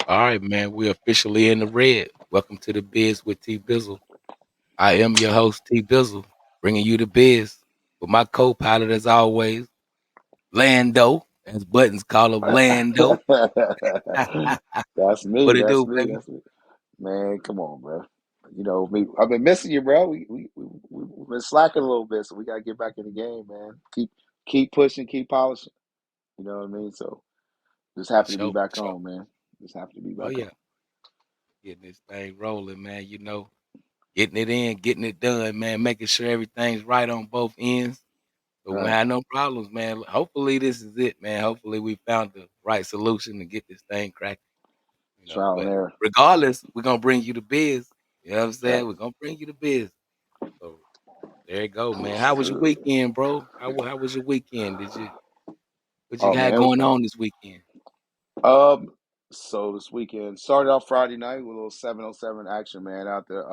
All right, man. We're officially in the red. Welcome to the Biz with TBizzle. I am your host, TBizzle, bringing you the biz with my co-pilot, as always, Lando, as Buttons call him, Lando. That's me. What it That's do, me. baby? That's me. Man, come on, bro. You know me. I've been missing you, bro. We've been slacking a little bit, so we gotta get back in the game, man. Keep pushing, keep polishing. You know what I mean? So just For happy to be sure, for back sure. home, man. Just happy to be Oh back home. yeah, getting this thing rolling, man. Getting it in, getting it done, man. Making sure everything's right on both ends. So we All won't right, have no problems, man. Hopefully this is it, man. Hopefully we found the right solution to get this thing cracking. trial and But error. regardless, we're gonna bring you the biz. You know what I'm saying? We're Facts. gonna bring you the biz. So there you go, man. How was your weekend, bro? How was your weekend? What you Oh had man. going on this weekend? Um. So this weekend started off Friday night with a little 707 action, man. Out there.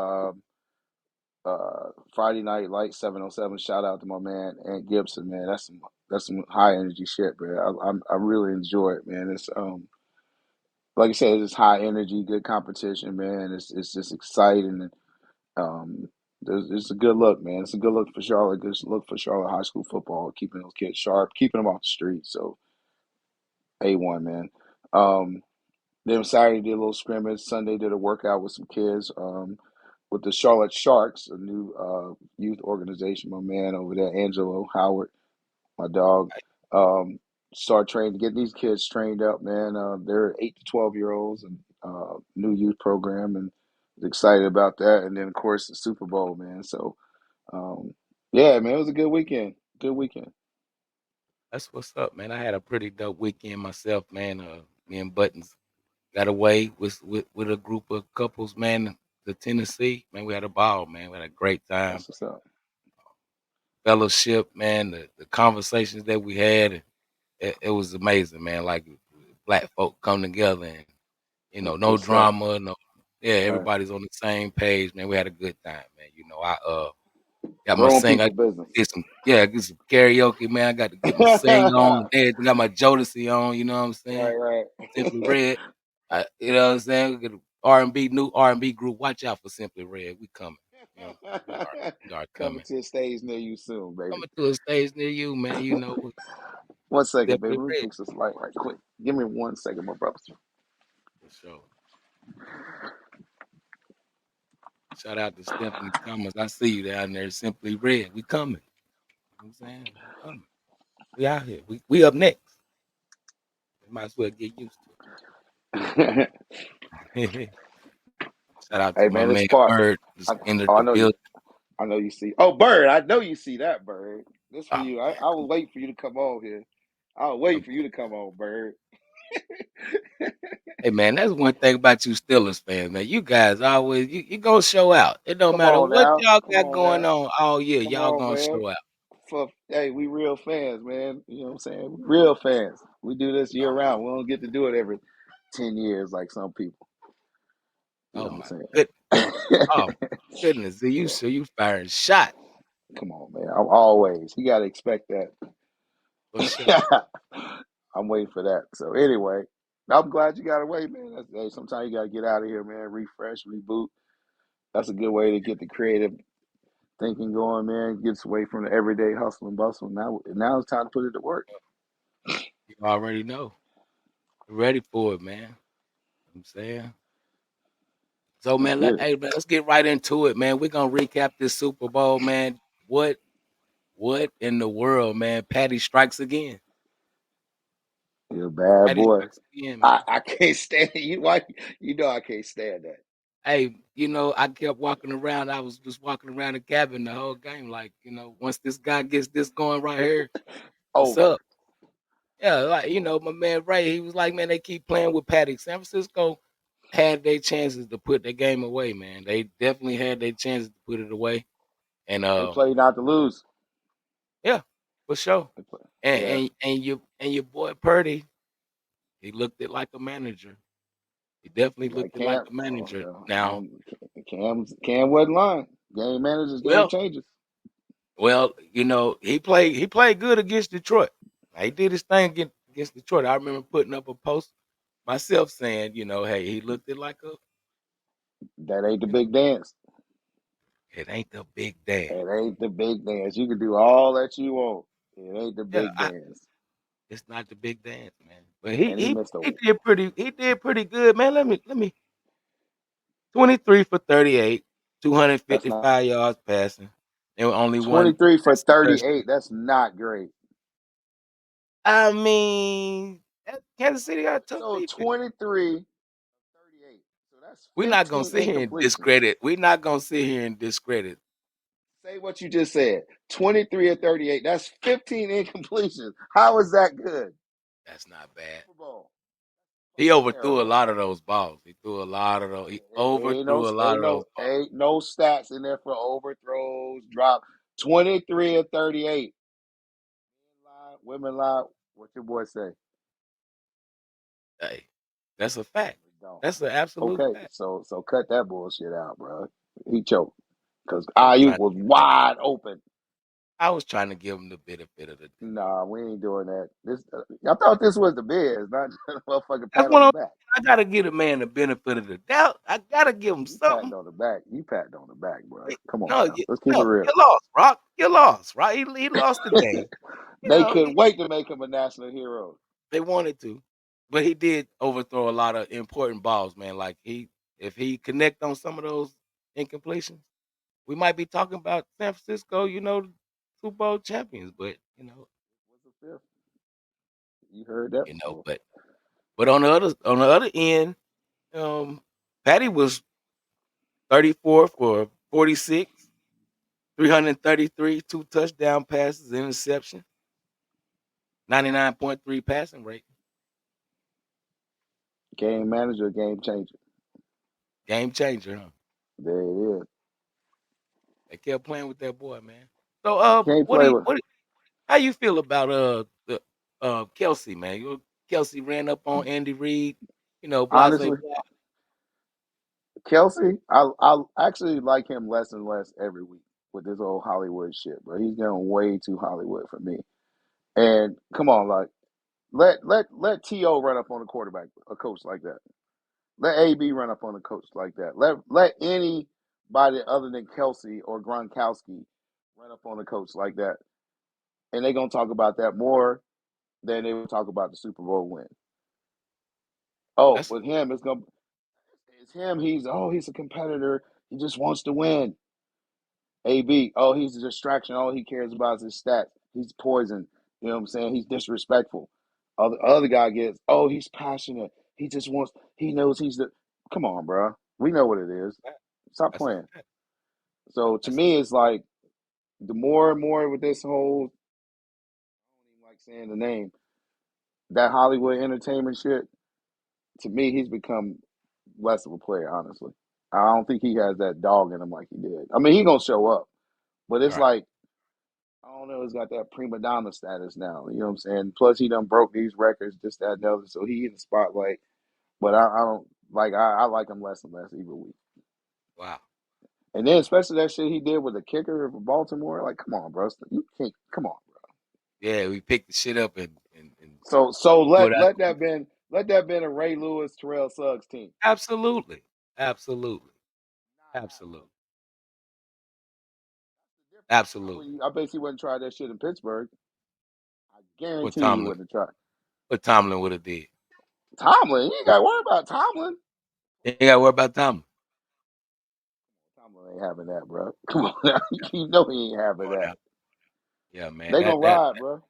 Friday Night Light 707. Shout out to my man Ant Gibson, man. That's some high energy shit, bro. I really enjoy it, man. It's like I said, it's high energy, good competition, man. It's just exciting and um it's a good look, man. It's a good look for Charlotte. Good look for Charlotte high school football, keeping those kids sharp, keeping them off the street. So A1, man. Um, then Saturday did a little scrimmage. Sunday did a workout with some kids. With the Charlotte Sharks, a new youth organization. My man over there, Angelo Howard, my dog, um, start training, get these kids trained up, man. They're 8 to 12 year olds and new youth program, and excited about that. And then of course the Super Bowl, man. So um, yeah, man, it was a good weekend. Good weekend. That's what's up, man. I had a pretty dope weekend myself, man. Me and Buttons got away with a group of couples, man, to Tennessee. Man, we had a ball, man. We had a great time. That's what's up. Fellowship, man, the conversations that we had, it was amazing, man. Like black folk come together and That's no what's up. drama, no, yeah, All right, everybody's on the same page, man. We had a good time, man. I got my grown sing, I people business. get some karaoke, man. I got to get my sing on and everything. Got my Jodeci on, you know what I'm Right, saying? right. Simply Red, you know what I'm saying? We get a R&B, new R&B group. Watch out for Simply Red. We coming, you know, we are Coming coming. to a stage near you soon, baby. Coming to a stage near you, man. One second, baby. Simply Let me Red fix this light right quick. Give me 1 second, my brother. for sure. Shout out to Stephanie Thomas. I see you down there, Simply Red. We coming. You know what I'm saying? We coming. We out here. We up next. We might as well get used Hey, to it. Shout out to my man, it's man part. Bird. I, Just entered oh, I the know you. building. I know you see. Oh, Bird. I know you see that, Bird. This for Oh, you. I will wait for you to come on here. I'll come wait for you on. to come on, Bird. Hey man, that's one thing about you Steelers fans, man. You guys always you gonna show out. It don't Come matter on what now. y'all Come got on going now. on all year. Come Y'all on, gonna man. show out. Hey, we real fans, man. You know what I'm saying? Real fans. We do this year Oh, round. We don't get to do it every 10 years like some people. You oh know my what I'm good. Oh saying? my goodness. You So so you firing shot come on, man. I'm always. You got to expect that. for sure. I'm waiting for that. So anyway, I'm glad you got away, man. Hey, sometimes you got to get out of here, man. Refresh, reboot. That's a good way to get the creative thinking going, man. Gets away from the everyday hustle and bustle. Now it's time to put it to work. You already know. You ready for it, man. You know what I'm saying? So Let's man, get it. hey man, let's get right into it, man. We're gonna recap this Super Bowl, man. What in the world, man? Patty strikes again. You're a bad Patty boy. strikes again, I, man. I can't stand you. Why? You know I can't stand that. Hey, I kept walking around. I was just walking around the cabin the whole game, like, once this guy gets this going right here, what's Over. up? Yeah, like, my man Ray, he was like, man, they keep playing with Patty. San Francisco had their chances to put their game away, man. They definitely had their chances to put it away. And They play not to lose. yeah, for sure. They play. And Yeah. your boy Purdy, he looked it like a manager. He definitely Like looked it like Cam. a Oh, manager. yeah. Now, Cam wasn't lying. Game managers, game well, changes. he played good against Detroit. He did his thing against Detroit. I remember putting up a post. myself saying, hey, he looked it like a, That ain't the you know, big dance. it ain't the big dance. It ain't the big dance. You can do all that you want. It ain't the Yeah, big dance. it's not the big dance, man. But he And he he missed a. he did pretty good, man. Let me 23 for 38, That's not 255 yards passing. There were only one 23 for passing touchdown. 38. That's not great. I mean, Kansas City got a tough So defense. 23 38. So that's We're not gonna 15 sit here and incompletions. discredit. We're not gonna sit here and discredit. Say what you just said. 23 or 38. That's 15 incompletions. How is that good? That's not bad. Super Bowl. He Fucking overthrew a terrible. lot of those balls. He threw a lot of those. He overthrew a lot of those balls. Ain't no stats in there for overthrows, drop. 23 or 38. Men lie, women lie. What your boy say? Hey, that's a fact. We don't. That's an absolute Okay, fact. so cut that bullshit out, bro. He choked because I was Ayuk trying to was give him the, wide open. I was trying to give him the benefit of the doubt. Nah, we ain't doing that. This I thought this was the biz, not a motherfucking That's pat on what the back. I gotta give a man the benefit of the doubt. I gotta give him You something. patting on the back. You patting on the back, bro. Hey, Come on no, now. Let's keep it no, real. you lost, Rock. You lost, right? He lost the game. You They know, couldn't wait to make him a national hero. they wanted to, but he did overthrow a lot of important balls, man. Like if he connect on some of those incompletions, we might be talking about San Francisco, Super Bowl champions. But What's the fifth? You heard that you know, before. but on the other end, um, Patty was 34 for 46, 333, two touchdown passes, interception, 99.3 passing rate. Game manager, game changer. Game changer, huh? There it is. They kept playing with that boy, man. So, You can't play with. how you feel about the Kelsey, man? Kelsey ran up on Andy Reid, blase Honestly, blah. Kelsey, I actually like him less and less every week with this old Hollywood shit, bro. He's getting way too Hollywood for me. And come on, like let To run up on a quarterback, a coach like that. Let AB run up on a coach like that. Let anybody other than Kelsey or Gronkowski run up on a coach like that, and they're gonna talk about that more than they would talk about the Super Bowl win. Oh, That's with him, it's him. He's a competitor. He just wants to win. AB, he's a distraction. All he cares about is his stats. He's poison. You know what I'm saying? He's disrespectful. Other guy gets, he's passionate. He just wants. He knows he's the. Come on, bro. We know what it is. a fact. Stop That's a playing. fact. So to That's a me, it's like the more and more with this whole, I don't even like saying the name, that Hollywood entertainment shit. To me, he's become less of a player. Honestly, I don't think he has that dog in him like he did. I mean, he gonna show up, but it's right. like I don't know. He's got that prima donna status now. You know what I'm saying? Plus, he done broke these records, this, that, and the other. So he in the spotlight. But I don't like. I like him less and less every week. Wow. And then especially that shit he did with the kicker for Baltimore. Like, come on, bro. You can't. Come on, bro. Yeah, we picked the shit up and So threw it out let the window. that been a Ray Lewis, Terrell Suggs team. Absolutely. Absolutely. Not happening. Absolutely. That's the difference. Absolutely. I bet he wouldn't try that shit in Pittsburgh. I What guarantee he Tomlin wouldn't have tried. what Tomlin would have did. Tomlin, you ain't got to worry about Tomlin. You ain't gotta worry about Tomlin. Tomlin ain't having that, bro. Come on, now. You know he ain't Come having on that. now. Yeah, man. They gonna ride, bro.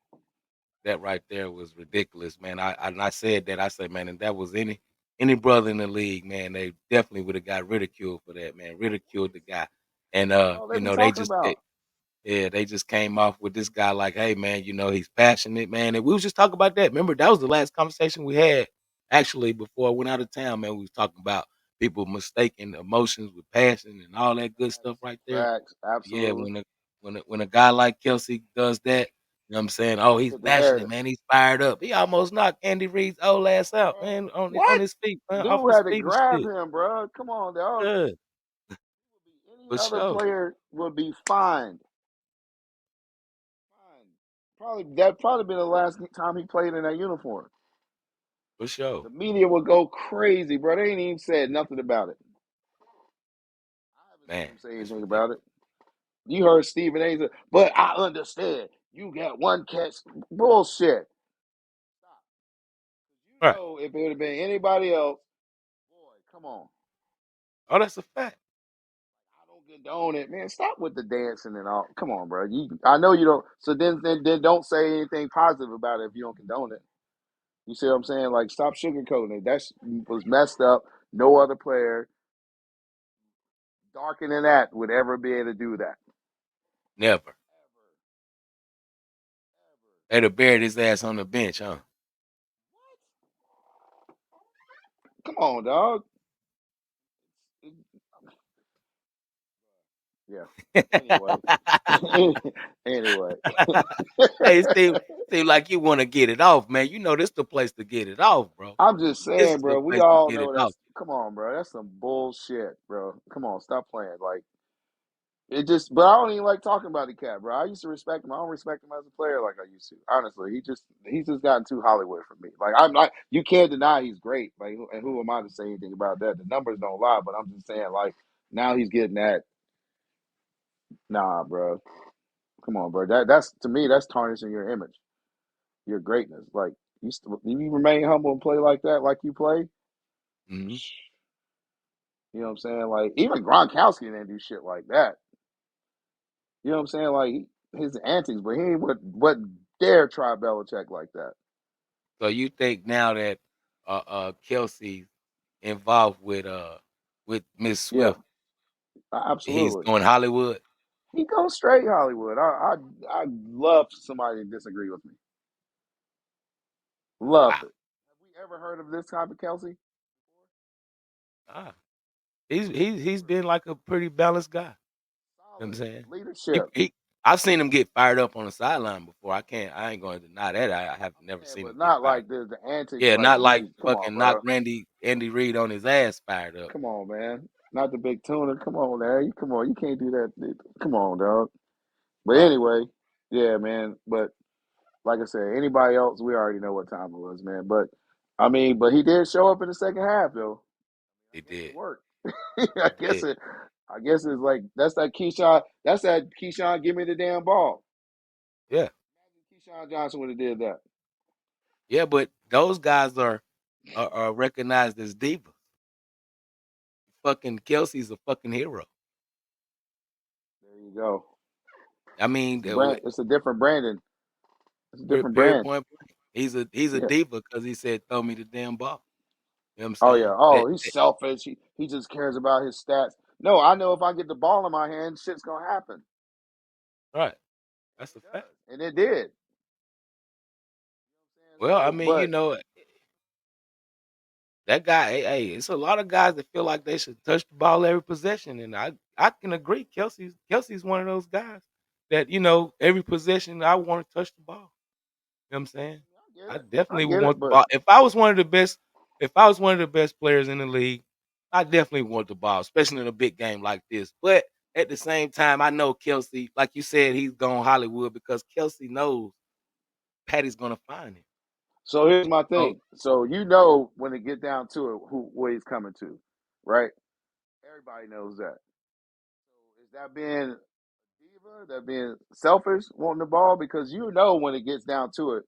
That right there was ridiculous, man. I said that. I said, man, and that was any brother in the league, man, they definitely would have got ridiculed for that, man. Ridiculed the guy. And That's all they be they talking just about. yeah, they just came off with this guy like, hey man, he's passionate, man. And we was just talking about that. Remember, that was the last conversation we had actually before I went out of town, man. We was talking about people mistaking emotions with passion and all that good stuff right there. Facts, Yeah, absolutely. when a guy like Kelsey does that, what I'm saying? Oh, he's Hit the passionate, narrative. man. He's fired up. He almost knocked Andy Reid's old ass out, Bro, man, on what? his feet, man, off Dude his had to feet and grab shit. him, bro. Come on, dog. Yeah, Any for other sure. player would be fined. Fined. Probably been the last time he played in that uniform. For sure. The media would go crazy, bro. They ain't even said nothing about it. I haven't seen Man, them say that's anything about it. ridiculous. You heard Stephen A. say, but I understand. You got one catch. Bullshit. Stop. You Right. know, if it would have been anybody else, boy, come on. Oh, that's a fact. I don't condone it, man. Stop with the dancing and all. Come on, bro. I know you don't. So then don't say anything positive about it if you don't condone it. You see what I'm saying? Like, stop sugarcoating it. That was messed up. No other player darker than that would ever be able to do that. Never. Ever. Ever. They'd have buried his ass on the bench, huh? Come on, dog. Yeah. Anyway. Anyway. Hey, it seem like you want to get it off, man. You know this the place to get it off, bro. I'm just This saying, is the bro. We place to all get it know off. that's. Come on, bro. That's some bullshit, bro. Come on, stop playing. Like, it just. But I don't even like talking about the cat, bro. I used to respect him. I don't respect him as a player like I used to. Honestly, he's just gotten too Hollywood for me. Like, I'm not. You can't deny he's great. Like, and who am I to say anything about that? The numbers don't lie, but I'm just saying, like, now he's getting that. Nah, bro. Come on, bro. That's to me. That's tarnishing your image, your greatness. Like, you remain humble and play like that, like you play. Hmm. You know what I'm saying? Like, even Gronkowski didn't do shit like that. You know what I'm saying? Like, his antics, but he ain't what dare try Belichick like that. So you think now that Kelsey's involved with Miss Yeah, Swift, he's absolutely. going Hollywood? He goes straight Hollywood. I love somebody to disagree with me. Love Wow. it. Have we ever heard of this type of Kelsey? Ah, he's been like a pretty balanced guy. You know what I'm Solid saying? He leadership. he I've seen him get fired up on the sideline before. I ain't going to deny that. I have never Yeah, seen but him get not fired. like the antics. Yeah, Like, not like come on, fucking knock bro. Andy Reid on his ass fired up. Come on, man. Not the big tuna. Come on, man. Come on. You can't do that. Come on, dog. But Right. anyway, yeah, man. But like I said, anybody else, we already know what time it was, man. But I mean, but he did show up in the second half, though. He I guess it did. worked. He did. I guess it's like that's that Keyshawn. That's that Keyshawn. Give me the damn ball. Yeah. Keyshawn Johnson would have did that. Yeah, but those guys are recognized as divas. Fucking Kelsey's a fucking hero. There you go. I mean, Brand. It's a different branding. It's a different period brand. point blank. He's a Yeah. diva because he said, "Throw me the damn ball." You know what I'm Oh yeah. saying? Oh, he's selfish. He just cares about his stats. No, I know if I get the ball in my hand, shit's gonna happen. Right. And That's it a fact. does. And it did. And Well, I so, mean, but that guy, hey, it's a lot of guys that feel like they should touch the ball every possession, and I can agree. Kelsey's one of those guys that every possession I want to touch the ball. You know what I'm saying? I get I it. I definitely would get it. want the But ball. If I was one of the best players in the league, I definitely want the ball, especially in a big game like this. But at the same time, I know Kelsey, like you said, he's gone Hollywood because Kelsey knows Patty's gonna find him. so here's my Oh, thing. So you know when it get down to it, who what he's coming to, right? Everybody knows that. So is that being diva? That being selfish, wanting the ball? Because you know when it gets down to it,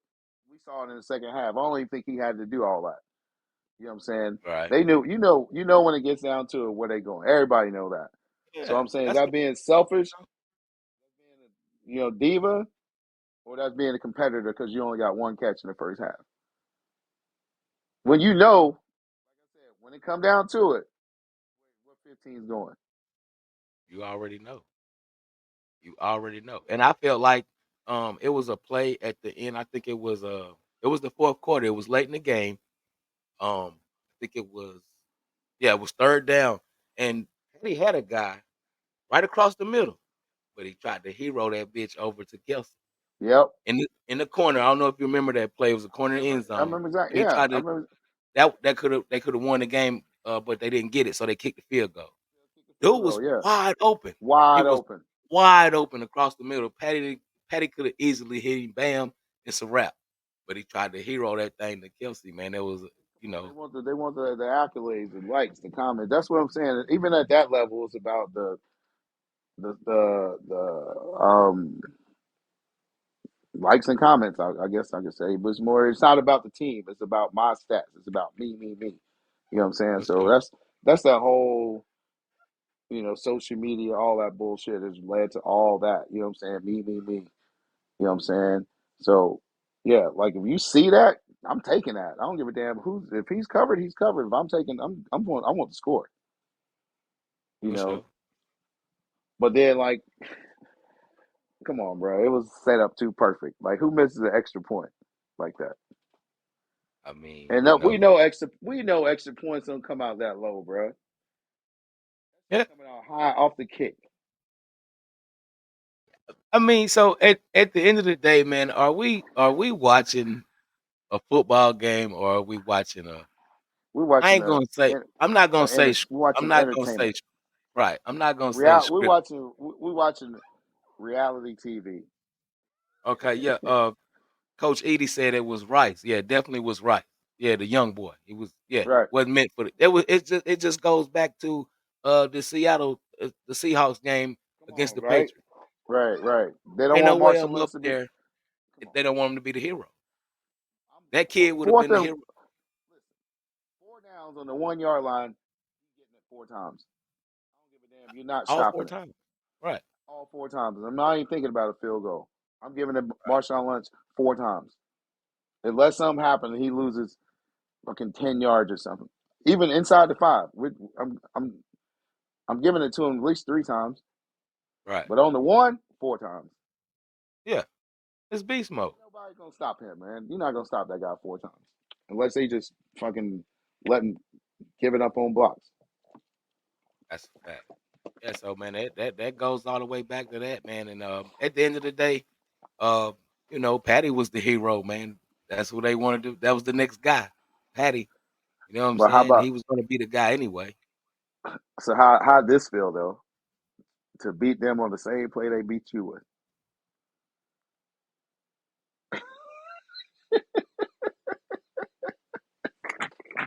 we saw it in the second half. I don't even think he had to do all that. You know what I'm saying? right. They knew. You know when it gets down to it, where they going. Everybody know that. So Yeah, I'm saying that's that what being selfish, being a diva, or that's being a competitor because you only got one catch in the first half. When you know, like I said, when it come down to it, what 15's going. you already know. You already know. And I felt like it was a play at the end. I think it was the fourth quarter. It was late in the game. I think it was, yeah, it was third down. And he had a guy right across the middle, but he tried to hero that bitch over to Kelsey. Yep. In the corner. I don't know if you remember that play. It was a corner end I zone. remember exactly. And he Yeah, tried I to remember. that they could have won the game, but they didn't get it, so they kicked the field goal. Kick the Dude field was goal. Yeah, wide open. He wide was open. wide open across the middle. Patty could have easily hit him, bam, it's a wrap. But he tried to hero that thing to Kelsey, man. That was. you know, They want the accolades and likes, the comments. That's what I'm saying. Even at that level, it's about the likes and comments. I guess I could say, but it's more. It's not about the team. It's about my stats. It's about me. You know what I'm saying? for So sure. that's that whole social media, all that bullshit has led to all that. You know what I'm saying? Me. You know what I'm saying? So yeah, like if you see that, I'm taking that. I don't give a damn who's if he's covered, he's covered. If I'm taking, I'm going. I want the score. You For know. sure. But then like, come on, bro, it was set up too perfect. Like who misses an extra point like that? I mean, And you we know, know extra points don't come out that low, bro. That yeah. shit coming out high off the kick. I mean, so at the end of the day, man, are we watching a football game or are we watching a We're I watching ain't gonna say I'm not gonna say we're I'm watching not gonna say entertainment. right. I'm not gonna say Real script. we're watching reality TV. Okay, yeah. Coach Edie said it was Rice. Yeah, definitely was Rice. Yeah, the young boy. He was yeah, Right. wasn't meant for it. It just goes back to the Seahawks game Come against on, the right? Patriots. Right. They don't Ain't no want way Marshawn I'm Lynch up to be. there Come if on. they don't want him to be the hero. I'm That kid would have fourth been the and hero listen, 4 downs on the 1 yard line. He's getting it 4 times. I don't give a damn. You're not all four stopping it. times. Right, All 4 times. I'm not even thinking about a field goal. I'm giving it right. Marshawn Lynch 4 times. Unless something happens and he loses fucking 10 yards or something. Even inside the 5. I'm giving it to him at least 3 times. Right. But on the 1, 4 times. Yeah. It's beast mode. Ain't nobody gonna stop him, man. You're not gonna stop that guy 4 times. Unless they just fucking let him give it up on blocks. That's a fact. Yeah, so man, that goes all the way back to that, man. And at the end of the day, uh, Patty was the hero, man. That's who they wanted to. That was the next guy, Patty. You know what I'm But how saying? about He was going to be the guy anyway. so how this feel though? To beat them on the same play they beat you with.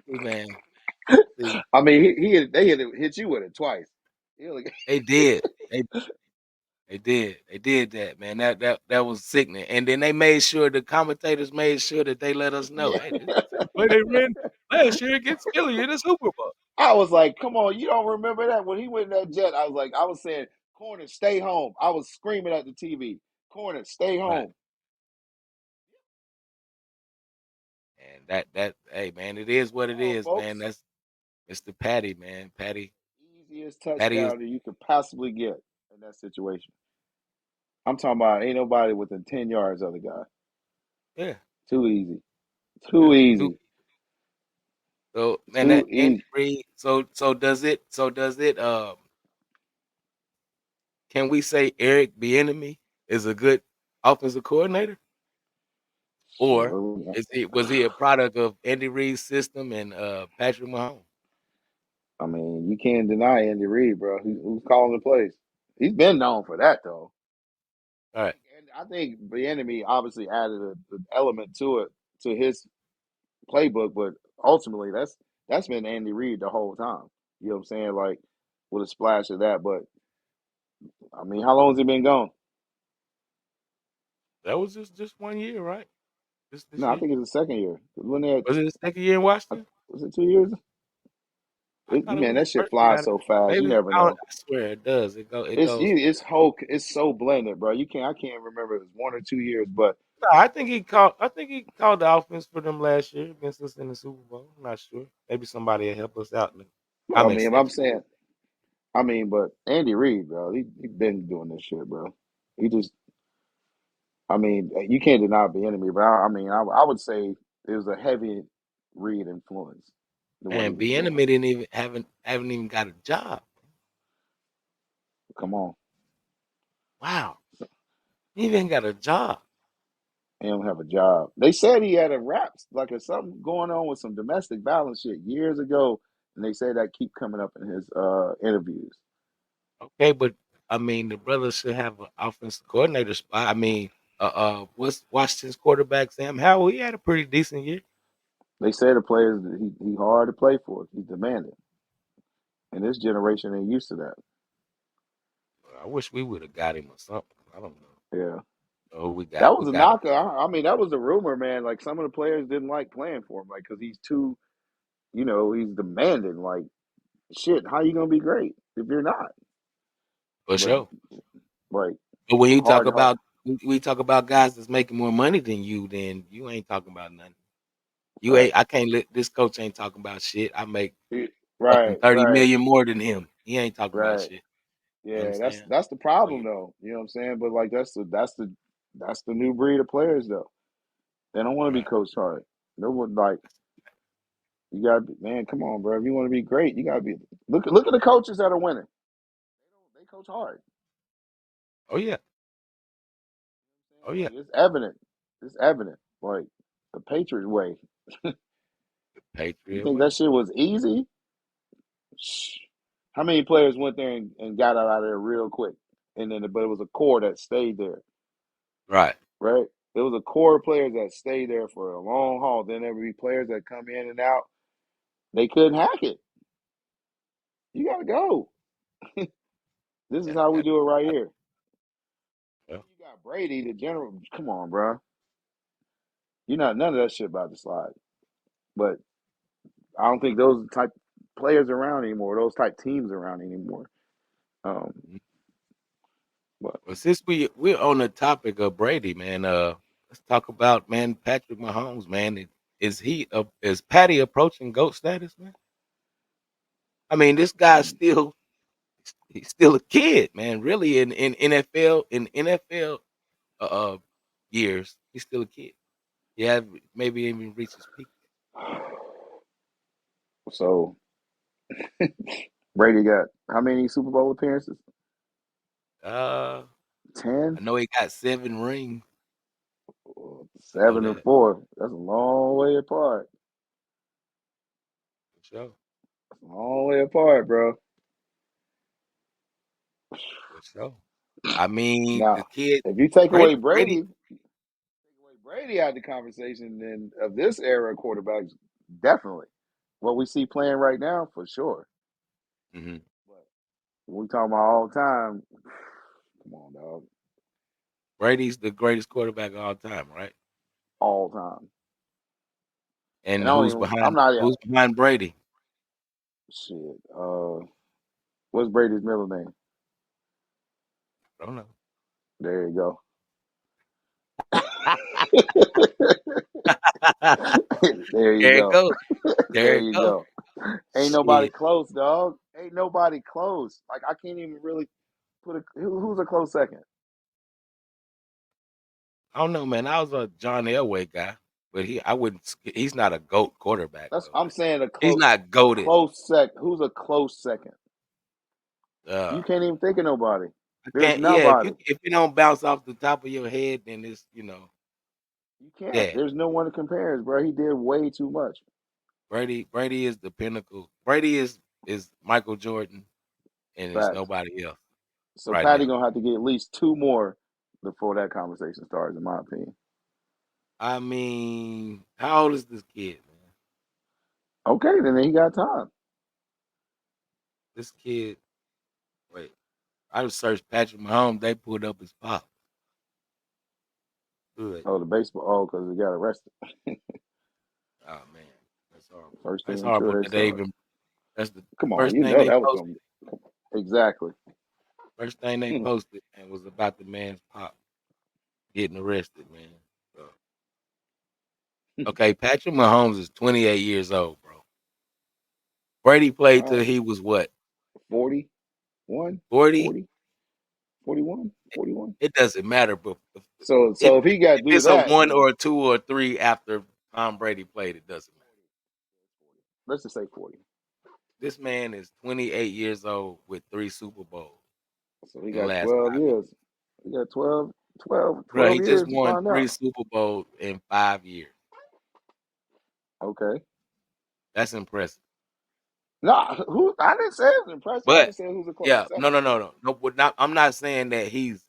See, man, see, I mean, they hit you with it twice. they did. They did that, man. That was sickening. And then they made sure the commentators made sure that they let us know, Yeah. hey, this is the play they ran last year against Philly in the Super Bowl. I was like, come on, you don't remember that? When he went in that jet, I was saying, corner, stay home. I was screaming at the TV, corner, stay Right. home. And hey man, it is what Come it on, is, man. folks. That's Mr. Patty, man. Easiest Patty is touchdown that you could possibly get in that situation. I'm talking about ain't nobody within 10 yards of the guy. yeah, Too easy. Too yeah. Two easy. so man Too that Andy easy. Reid, so does it can we say Eric Bieniemy is a good offensive coordinator? Shit. Or was he a product of Andy Reid's system and Patrick Mahomes? I mean, you can't deny Andy Reid, bro. Who's calling the plays? He's been known for that, though. All right. I think the enemy obviously added an element to it to his playbook, but ultimately that's been Andy Reid the whole time. You know what I'm saying? Like with a splash of that, but I mean, how long has he been gone? That was just 1 year, right? Just this No, I year. think it's the second year. When they had, Was it his second year in Washington? was it 2 years? I thought it Man, was that his shit first year flies out of so fast. You maybe never I know. swear it does. It goes It's so blended, bro. I can't remember if it was 1 or 2 years, but No, I think he called the offense for them last year against us in the Super Bowl. I'm not sure. Maybe somebody will help us out in the I comment mean, I'm section. saying, but Andy Reid, bro, he been doing this shit, bro. He just, I mean, you can't deny the enemy, but I would say it was a heavy Reid influence than what he Man, was doing. Bieniemy didn't even haven't even got a job. Come on, Wow. He even got a job. he don't have a job. They said he had a rap, like a something going on with some domestic violence shit years ago, and they say that keep coming up in his interviews. Okay, but I mean the brother should have an offensive coordinator spot. I mean, what's Washington's quarterback Sam Howell? He had a pretty decent year. They say the players he hard to play for. He's demanding, and this generation ain't used to that. I wish we would have got him or something. I don't know. Yeah, Oh, we that got was a him. knocker. I mean, that was a rumor, man. Like some of the players didn't like playing for him, like because he's too, he's demanding. Like shit, how you gonna be great if you're not? For But sure. like But when you talk hard. about we talk about guys that's making more money than you, then you ain't talking about nothing. You ain't. Facts. I can't let this coach ain't talking about shit. I make fucking Right, 30 right, million more than him. He ain't talking about right. shit. You Yeah, that's understand? that's the So problem yeah. though. You know what I'm saying? But like that's the new breed of players though. They don't want to be Right. coached hard. No one like you gotta be man, come on, bro. If you want to be great, you gotta be look at the coaches that are winning. They coach hard. Oh yeah. Oh yeah. Like it's evident. It's evident. Like the Patriots way. You Patriot think that way. shit was easy? Shh. How many players went there and got out of there real quick? And then but it was a core that stayed there. Right. Right? There was a core of players that stayed there for a long haul. Then there would be players that come in and out. They couldn't hack it. You got to go. This is Yeah. how we Got, do it right got, here. yeah. You got Brady, the general. Come on, bro. You're not none of that shit about to slide. But I don't think those type players around anymore. Those type teams around anymore. Um, Mhm. but Well, since we're on the topic of Brady, man, let's talk about man Patrick Mahomes, man. Is Patty approaching GOAT status, man? I mean, this guy's um, still he's still a kid, man. Really, in NFL uh, uh years, he's still a kid. Yeah, maybe even reached his peak. so Brady got how many Super Bowl appearances? Uh, I 10? know he got 7 rings. I know 7 and that 4. That's a long way apart. for sure, That's a long way apart, bro. for sure. I mean, the Now, kid if you take away Brady. Brady out of the conversation, then of this era of quarterbacks, definitely. What we see playing right now, for sure. Mhm. But when we talking about all time, come on, dog, Brady's the greatest quarterback of all time, right? all time. And And I don't even. I'm not. who's behind Brady? Shit. What's Brady's middle name? I don't know. There you go. There you There it go. goes. There There it you goes. go. Ain't nobody Shit. close, dog. Ain't nobody close. Like I can't even really put who's a close second. I don't know, man. I was a John Elway guy, but I wouldn't. He's not a goat quarterback That's though. I'm Like saying he's not a goaded. close sec. Who's a close second? Uh, You can't even think of nobody. I There's can't. Yeah, nobody. if you don't bounce off the top of your head, then it's You can't. yeah. There's no one to compare, bro. He did way too much. Brady is the pinnacle. Brady is Michael Jordan, and it's Facts. nobody else So right Patty now. gonna have to get at least two more before that conversation starts, in my opinion. I mean, how old is this kid, man? Okay, then he got time. This kid. Wait, I just searched Patrick Mahomes. They pulled up his pop. Good. Oh, the baseball. Oh, because he got arrested. Oh man, that's horrible. First That's thing I'm sure horrible they that they saw it. even. That's the Come on, first you thing know they that was posted. gonna be exactly. First thing they posted and was about the man's pop getting arrested, man. So, okay, Patrick Mahomes is 28 years old, bro. Brady played till Wow, he was what 41, 40. 40, 41, 41. It doesn't matter, but So if if he got to if do it's a that, one then or a two or a three after Tom Brady played, it doesn't matter. let's just say 40. This man is 28 years old with 3 Super Bowls So he in the got last 12 5 years. years. He got 12, 12, Bro, 12 he just years to won find three out. Super Bowls in 5 years. Okay. That's impressive. No, who I didn't say it was impressive. I But just said who's a close yeah, no, second. no, no, no, no. But not, I'm not saying that he's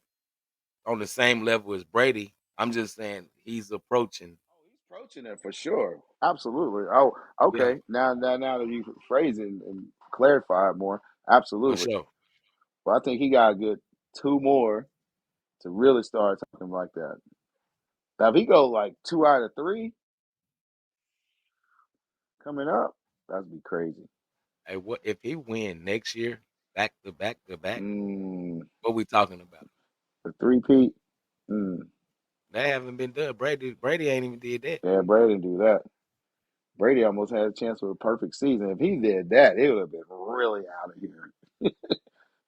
on the same level as Brady. I'm just saying he's approaching. Approaching it for sure. Absolutely. Oh, Yeah, okay. Now that you phrase it and clarify it more, for absolutely. sure. But I think he got to get two more to really start talking like that. Now, if he go like 2 out of 3 coming up, that'd be crazy. Hey, what if he win next year, back to back to back? Mm, What we talking about? the three-peat. Mm, That haven't been done. Brady ain't even did that. yeah, Brady didn't do that. Brady almost had a chance with a perfect season. If he did that, it would have been really out of here. The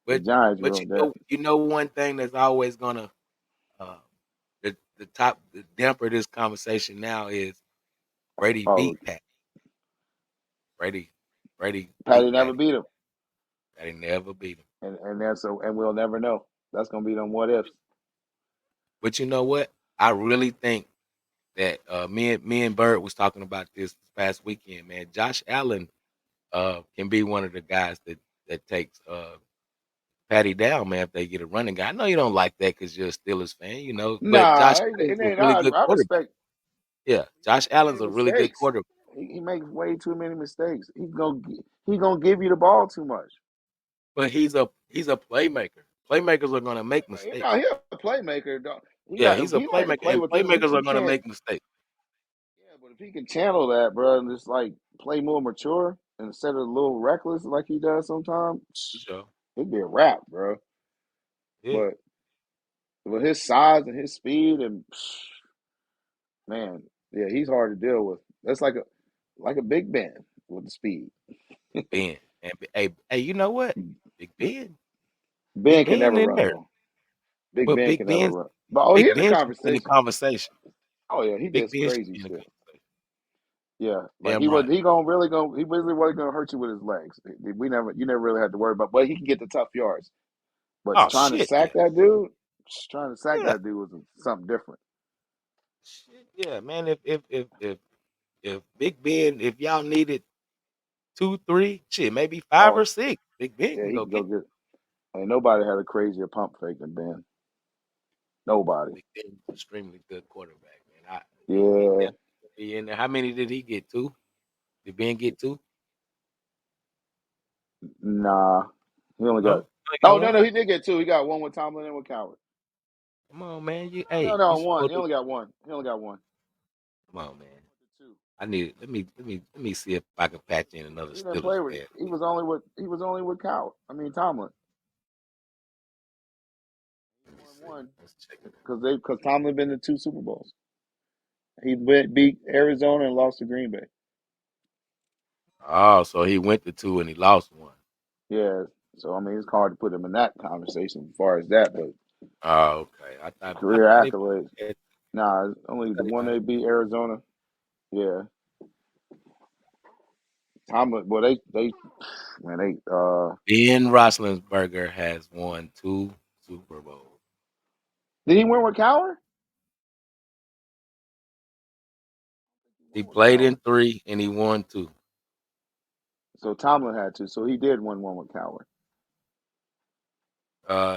But Giants but ruined that. you know one thing that's always gonna uh the damper this conversation now is Brady Oh, beat Pat. Brady Brady Patty beat never Patty. beat him, Patty never beat him. and we'll never know. That's gonna be them what ifs. But you know what? I really think that me and Bird was talking about this past weekend, man. Josh Allen can be one of the guys that takes Patty down, man, if they get a running guy. I know you don't like that because you're a Steelers fan, you know, but Nah, Josh Allen's it a ain't. really good I quarterback. respect. Yeah, He Josh makes too Allen's many a really good mistakes. quarterback. He makes way too many mistakes. He gonna give you the ball too much. But he's a playmaker. Playmakers are gonna make You mistakes. know, he's a playmaker. Yeah, If he's a he like to playmaker, play and with them, playmakers are he gonna can't. make mistakes Yeah, but if he can channel that, bro, and just like play more mature instead of a little reckless like he does sometimes, for sure. it'd be a wrap, bro. Yeah, But with his size and his speed and man, yeah, he's hard to deal with. That's like a Big Ben with the speed. Ben. And hey, you know what? Big Ben, Ben Big can Ben never in run there, though. Big but Ben Big can never Ben, run. But oh, he Big in the Ben should be in the conversation. conversation. Oh yeah, he Big did some Ben should crazy be in the shit. conversation. Yeah, like Damn right. he really wasn't gonna hurt you with his legs. You never really had to worry about. But he can get the tough yards. But Oh shit, yeah, trying to sack yeah, that dude was something different. shit, yeah, man. If Big Ben, if y'all needed 2, 3, shit, maybe 5 Oh or 6, Big Ben yeah, can he go can go get. get. Ain't nobody had a crazier pump fake than Ben. Nobody. Big Ben's an extremely good quarterback, man. He Yeah, definitely be in there. How many did he get? 2? Did Ben get 2? nah. He only got. No, only got Oh no, 1. no, he did get two. He got one with Tomlin and with Coward. Come on, man. No, You no, one. supposed He to. only got one. He only got one. Come on, man. Two. I need. Let me see if I can patch in another He didn't Steelers play with. fan. He was only with Coward. I mean Tomlin. He Let me won see. one Let's check it. because Tomlin been to two Super Bowls. Beat Arizona and lost to Green Bay. Oh, so he went to 2 and he lost 1. Yeah, so I mean it's hard to put him in that conversation as far as that, but Oh, okay. I career thought he accolades. had, Nah, it's I only the thought he one might they have. beat Arizona. Yeah, Tomlin. Well, they man they Ben Roethlisberger has won 2 Super Bowls. did he win with Coward? He He won with played Coward. in 3 and he won 2. So Tomlin had to. So he did win one with Coward.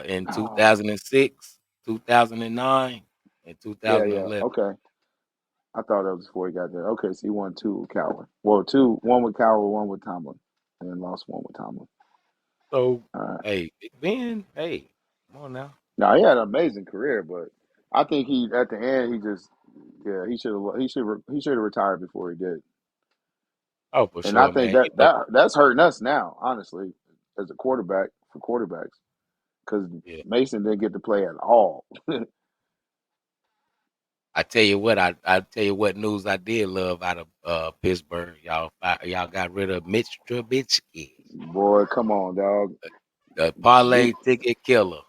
In Oh, 2006, 2009, and yeah. 2011. Okay, I thought that was before he got there. Okay, so he won two with Coward. Well, one with Coward, one with Tomlin, and then lost one with Tomlin. So, All right. hey, Big Ben, hey, come on now. Now he had an amazing career, but I think he at the end he just yeah he should have retired before he did, Oh, for and I sure, think man. You know, that's hurting us now honestly as a quarterback for quarterbacks because yeah. Mason didn't get to play at all. I tell you what news I did love out of Pittsburgh. Y'all got rid of Mitch Trubisky, Boy, come on, dog. the We parlay ticket killer.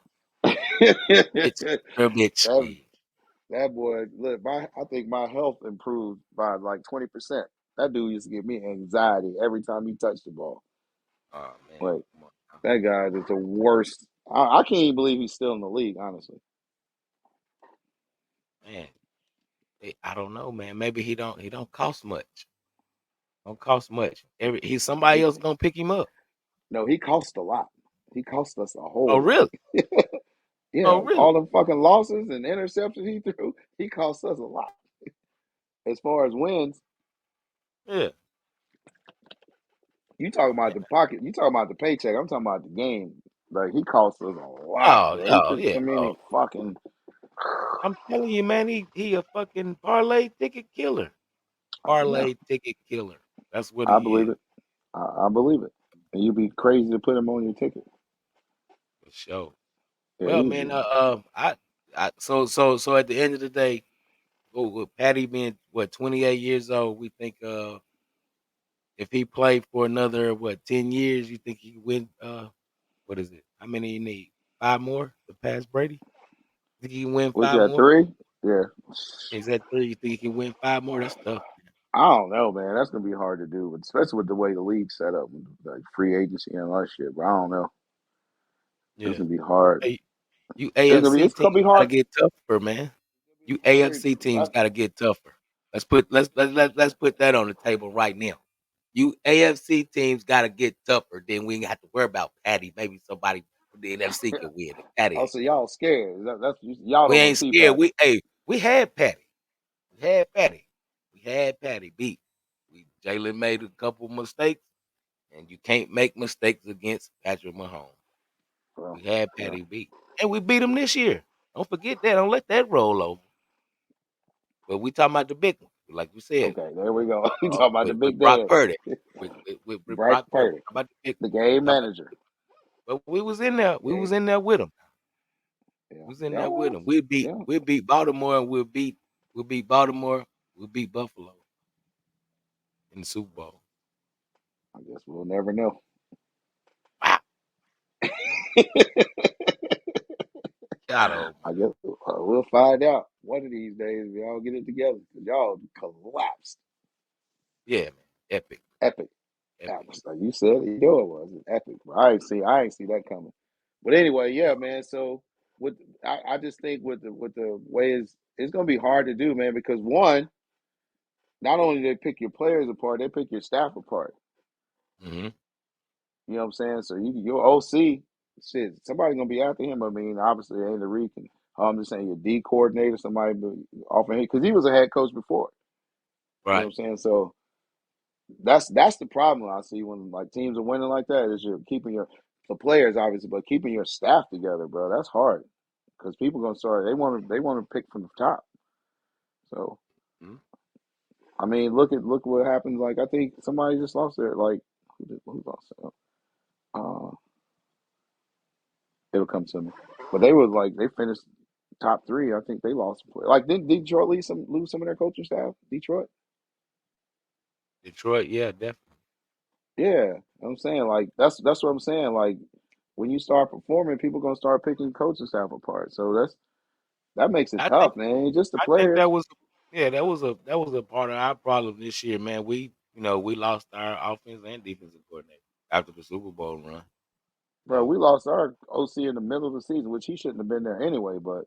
Mitch that Trubisky. that boy look I think my health improved by like 20%. That dude used to give me anxiety every time he touched the ball. Oh man, Like come on now. that guy is the worst. I can't even believe he's still in the league, honestly. Man. I don't know, man. Maybe he don't cost much. Don't cost much. He's somebody He else gonna pick him up. no, he cost a lot. He cost us a Oh whole lot. really? Yeah, Oh really? all the fucking losses and interceptions he threw, he cost us a lot. as far as wins, Yeah. you talking Oh about man. the pocket. You talking about the paycheck. I'm talking about the game. Like he cost us a lot, Oh, bro. He oh took yeah. so many Oh, fucking. I'm telling you, man, he a fucking parlay ticket killer. Yeah, Parlay ticket killer. That's what I he believe is. it. I believe it. And you'd be crazy to put him on your ticket. For sure. Yeah, Well, man, easy. so at the end of the day, with Patty being what 28 years old, we think if he played for another 10 years, you think he could win what is it? How many you need? Five more to pass Brady? Think he can win Was five you at more? three? Yeah. Is that three? You think he can win five more? That's tough. I don't know, man. That's gonna be hard to do, especially with the way the league's set up, like free agency and all that shit. But I don't know. It's Yeah. gonna be hard. Hey, you AFC It's gonna teams be gotta hard. get tougher, man. It's gonna You be hard. AFC teams gotta get tougher. Let's put that on the table right now. You AFC teams gotta get tougher. Then we ain't have to worry about Patty. Maybe somebody from the NFC could win if Patty Oh, ain't so there. y'all scared? Y'all We don't want ain't to see scared. Patty. We had Patty. We had Patty. We had Patty beat. Jalen made a couple mistakes, and you can't make mistakes against Patrick Mahomes. Well, We had yeah. Patty beat, and we beat him this year. Don't forget that. Don't let that roll over. But we talking about the big one, like we said, Okay, there we go. You talking about the with big Brock daddy, Purdy. With Bryce Brock Purdy. Purdy, How about the big the one? game Talk about manager. but we was in there. We was Game. in there with him. Yeah, We was in yeah, I there with was. him. We beat Yeah, we beat Baltimore and we'll beat Baltimore. We'll beat Buffalo in the Super Bowl. I guess we'll never know. Wow. God almighty. I guess we'll find out one of these days. We all get it together. 'Cause y'all collapsed. Yeah, man. Epic. Epic. That Epic. was like you said. You know it was epic. I ain't see that coming. But anyway, yeah, No. man. So with I just think with the way it's gonna be hard to do, man, because one, not only they pick your players apart, they pick your staff apart. Hmm. You know what I'm saying? So your OC, shit, somebody gonna be after him. I mean, obviously it ain't the Reek. I'm just saying your D coordinator, somebody off of him because he was a head coach before. You know Right. what I'm saying? So that's the problem I see when like teams are winning like that is you're keeping the players obviously, but keeping your staff together, bro. That's hard because people gonna start they want to pick from the top. So Mhm. I mean, look what happens. Like I think somebody just lost their like who lost it? Uh, it'll come to me. But they was like they finished top three. I think they lost some play. Like did Detroit lose some of their coaching staff? Detroit. Detroit, yeah, definitely. Yeah, I'm saying like that's what I'm saying. Like when you start performing, people gonna start picking coaching staff apart. So that makes it I think tough, man. Just the I think players, that was a part of our problem this year, man. We lost our offense and defensive coordinator after the Super Bowl run. bro. So We lost our OC in the middle of the season, which he shouldn't have been there anyway. But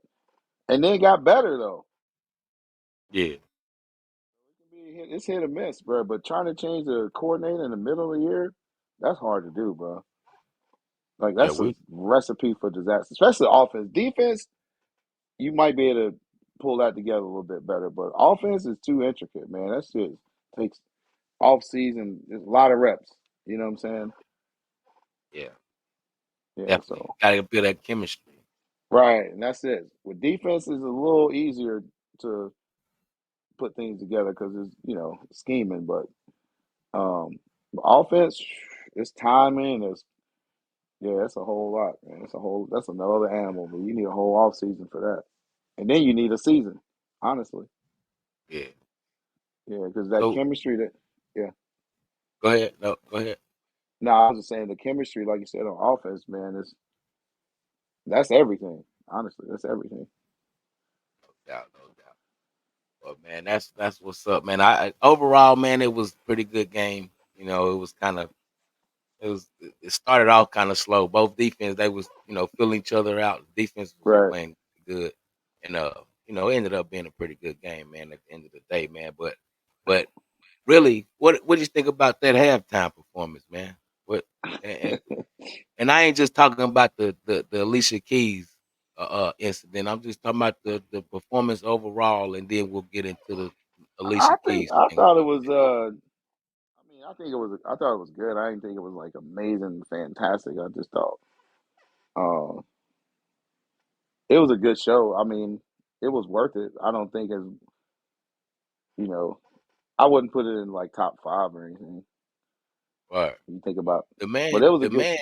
and then got better though. yeah, It's hit or miss, bro. But trying to change the coordinator in the middle of the year, that's hard to do, bro. Like yeah, that's a recipe for disaster, especially offense. Defense, you might be able to pull that together a little bit better, but offense is too intricate, man. That shit takes off season. There's a lot of reps. You know what I'm saying? yeah, Yeah. definitely So got to build that chemistry. right, and that's it. With defense, is a little easier to put things together because it's scheming, but um, offense, it's timing. It's yeah, it's a whole lot, man. That's another animal, but you need a whole off season for that, and then you need a season. Honestly, Yeah. yeah, because that So chemistry that yeah. go ahead. No, go ahead. No, I was just saying the chemistry, like you said, on offense, man, is that's everything. Honestly, that's everything. No doubt, no doubt. But man, that's what's up, man. Overall, man, it was a pretty good game. It was kind of it started off kind of slow. Both defense they was filling each other out. Defense was Right. playing good, and it ended up being a pretty good game, man. At the end of the day, man. But really, what do you think about that halftime performance, man? What and, and I ain't just talking about the Alicia Keys incident. I'm just talking about the performance overall, and then we'll get into Alicia Keys I sing thought it good. was I mean, I thought it was good. I didn't think it was like amazing, fantastic. I just thought uh it was a good show. I mean, it was worth it. I don't think as you know, I wouldn't put it in like top five or anything. Right. You think about, but The it was a the good. man,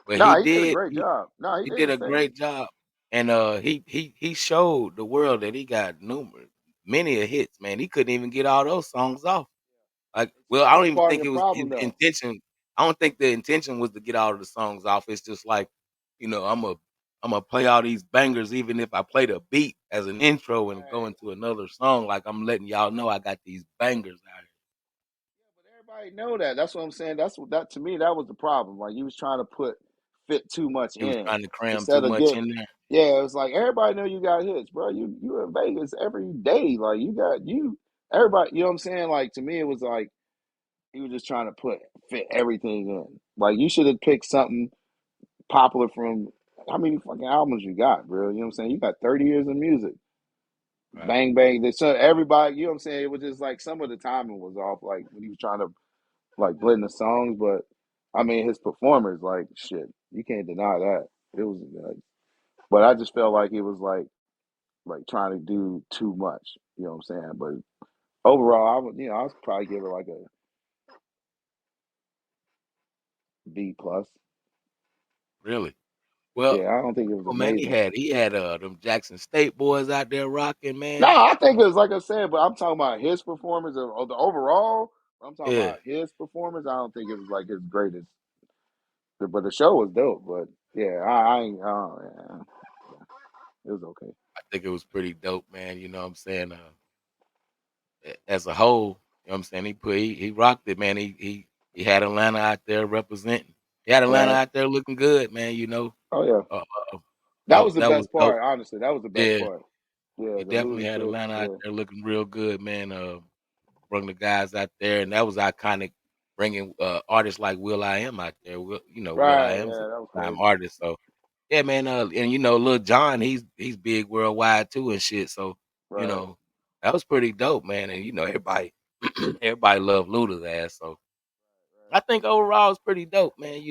but No, he did a great he job. No, he he did did his a thing. great job, and he showed the world that he got numerous many a hits. Man, he couldn't even get all those songs off. Like, well, I See, don't that's even part of think the it was problem, in though. intention. I don't think the intention was to get all of the songs off. It's just like, I'm a play all these bangers, even if I play the beat as an intro and go Right. into another song. Like I'm letting y'all know I got these bangers out here. But everybody know that. That's what I'm saying. That's what that to me that was the problem. Like he was trying to fit too much He was in trying to cram too instead of much get. in there. Yeah, it's like everybody know you got hits, bro. You in Vegas every day. Like you got you. Everybody, you know what I'm saying? Like to me, it was like he was just trying to fit everything in. Like you should have picked something popular from. How many fucking albums you got, bro? You know what I'm saying? You got 30 years of music. Right. Bang bang. So everybody, you know what I'm saying? It was just like some of the timing was off. Like when he was trying to like blend the songs, but I mean his performance, like shit, you can't deny that. It was, but I just felt like he was like trying to do too much. You know what I'm saying? But overall, I would, I would probably give it like a B plus. Really. Well, Yeah, I don't think it was oh man, amazing. he had them Jackson State boys out there rocking, No, man. I think it was like I said, but I'm talking about his performance of the overall. I'm talking Yeah, about his performance. I don't think it was like his greatest, but the show was dope. But yeah, I ain't. Yeah, it was okay. I think it was pretty dope, man. You know what I'm saying? As a whole, you know what I'm saying? He rocked it, man. He had Atlanta out there representing. He had Atlanta Right. out there looking good, man. Oh yeah. Uh, That was the that was best dope. part, honestly. That was the best Yeah, part. Yeah, he the definitely had Ludacris. Atlanta out Yeah, there looking real good, man. Bring the guys out there, and that was iconic. Bringing artists like Will I Am out there. Will I right. Am's a Yeah, that was prime crazy. artist, so yeah, man. And Lil Jon, he's big worldwide too and shit. So you Right. know, that was pretty dope, man. And everybody, everybody loved Luda's ass. So I think overall it's pretty dope, man.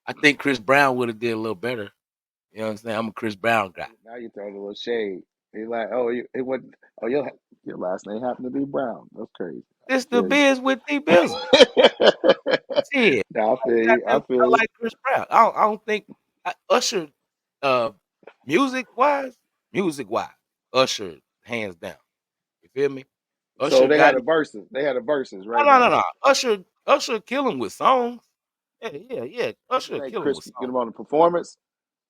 I think Chris Brown would have did a little better. You know what I'm saying? I'm a Chris Brown guy. Now you throwing a little shade. He's like, oh, it wasn't. Oh, your last name happened to be Brown. That's crazy. This I the feel biz with TBizzle. you. Shit, Nah, I feel you. I goddamn, feel I you. like Chris Brown. I don't think Usher, uh, music wise, Usher hands down. You feel me? So Usher got it. They had a verses right No, no, now. no, no. Usher kill him with songs. Yeah, yeah, yeah. You Usher think kill him Chris with get songs. him on the performance?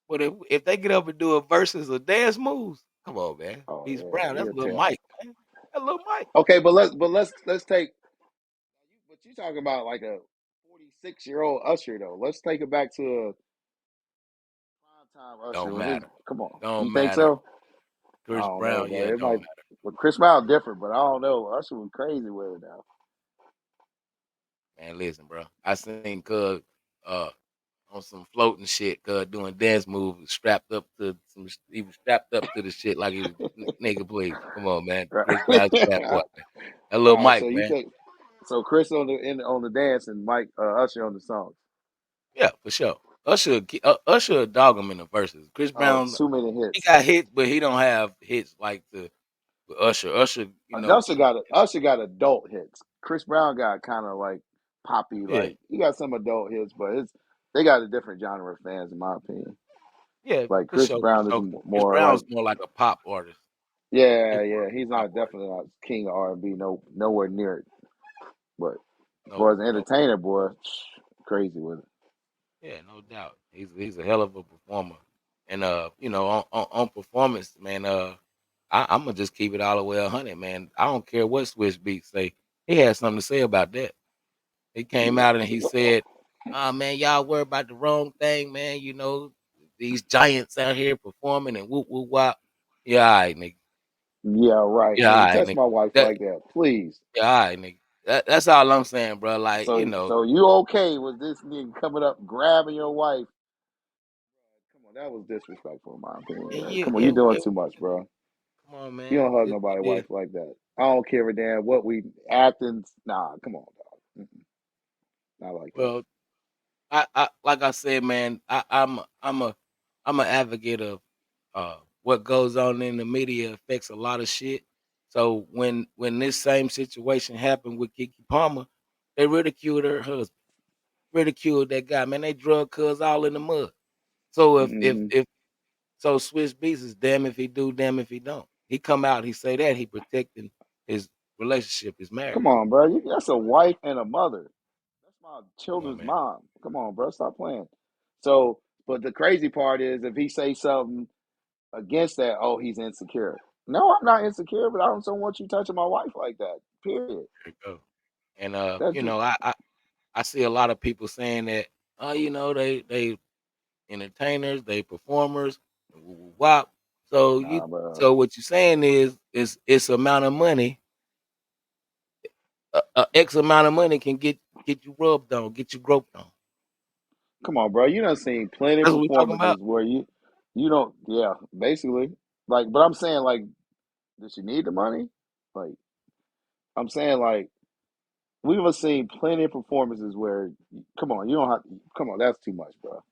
But if they get up and do a verses or dance moves, come on, man. Oh He's Brown. yeah, That's he'll Lil tell. Mike, man. That's Lil Mike. Okay, let's take. But you talking about like a 46-year-old Usher though? Let's take it back to a prime time Usher. Don't When his matter. come on, you Don't think matter. so? I Chris don't know, Brown, bro. yeah, It don't might. matter. Well, Chris Brown different, but I don't know. Usher was crazy with it now. Man, listen, bro. I seen Cuz uh on some floating shit, cuz doing dance moves, strapped up to some. He was strapped up to the shit like he was nigga. Please, come on, man. Right. Chris Brown strap boy, man. That little All right. So Mike, you man. think so? Chris on the dance and Mike Usher on the songs. Yeah, for sure. Usher dog him in the verses. Chris Oh, Brown, too many he hits. got hits, but he don't have hits like the with Usher. Usher, Usher got adult hits. Chris Brown got kind of like poppy, yeah, like he got some adult hits, but it's they got a different genre of fans, in my opinion. yeah, Like for Chris sure, for Brown is sure. Chris more like Brown's more like a pop artist. yeah, He's more yeah. like He's a pop not artist. definitely not king of R&B, nowhere near it. But as far No, as an no, entertainer, boy, crazy with it. yeah, no doubt. He's a hell of a performer. And on performance, man, I'm gonna just keep it all the way 100, man. I don't care what Swiss Beats say. He had something to say about that. He came Yeah, out and he said, man, y'all worry about the wrong thing, man. These giants out here performing and whoop whoop wop. Yeah, all right, nigga. yeah, right, Yeah, all nigga. right, Touch nigga. my wife That like that, please. yeah, all right, nigga. That's all I'm saying, bro. Like, So you okay with this nigga coming up grabbing your wife? Come on, that was disrespectful in my opinion. and Man. you Come on, you and, doing and too much, bro. come on, You man. don't hug nobody wife like that. I don't care a damn what we acting. Nah, come on, dog. Not like that. Well, I like I said, man, I'm a advocate of what goes on in the media affects a lot of shit. So when this same situation happened with Kiki Palmer, they ridiculed her husband, ridiculed that guy. Man, they drug cuz all in the mud. So Hmm. if so, Swiss Beats is damn if he do, damn if he don't. He come out, he say that he protecting his relationship, his marriage. Come on, bro. That's a wife and a mother. That's my Come on, children's man. mom. Come on, bro. Stop playing. So, but the crazy part is if he say something against that, oh, he's insecure. No, I'm not insecure, but I don't want you touching my wife like that. Period. There you go. And That's just I see a lot of people saying that, oh, they entertainers, they performers, wop. So nah, bro. so what you're saying is it's amount of money, X amount of money can get you rubbed on, get you groped on. Come on, bro. You done seen plenty of That's what we talking about. performances where you don't. Yeah, basically. Like, but I'm saying like, does she need the money? Like, I'm saying like. We've seen plenty of performances where, come on, you don't have, come on, that's too much, bro.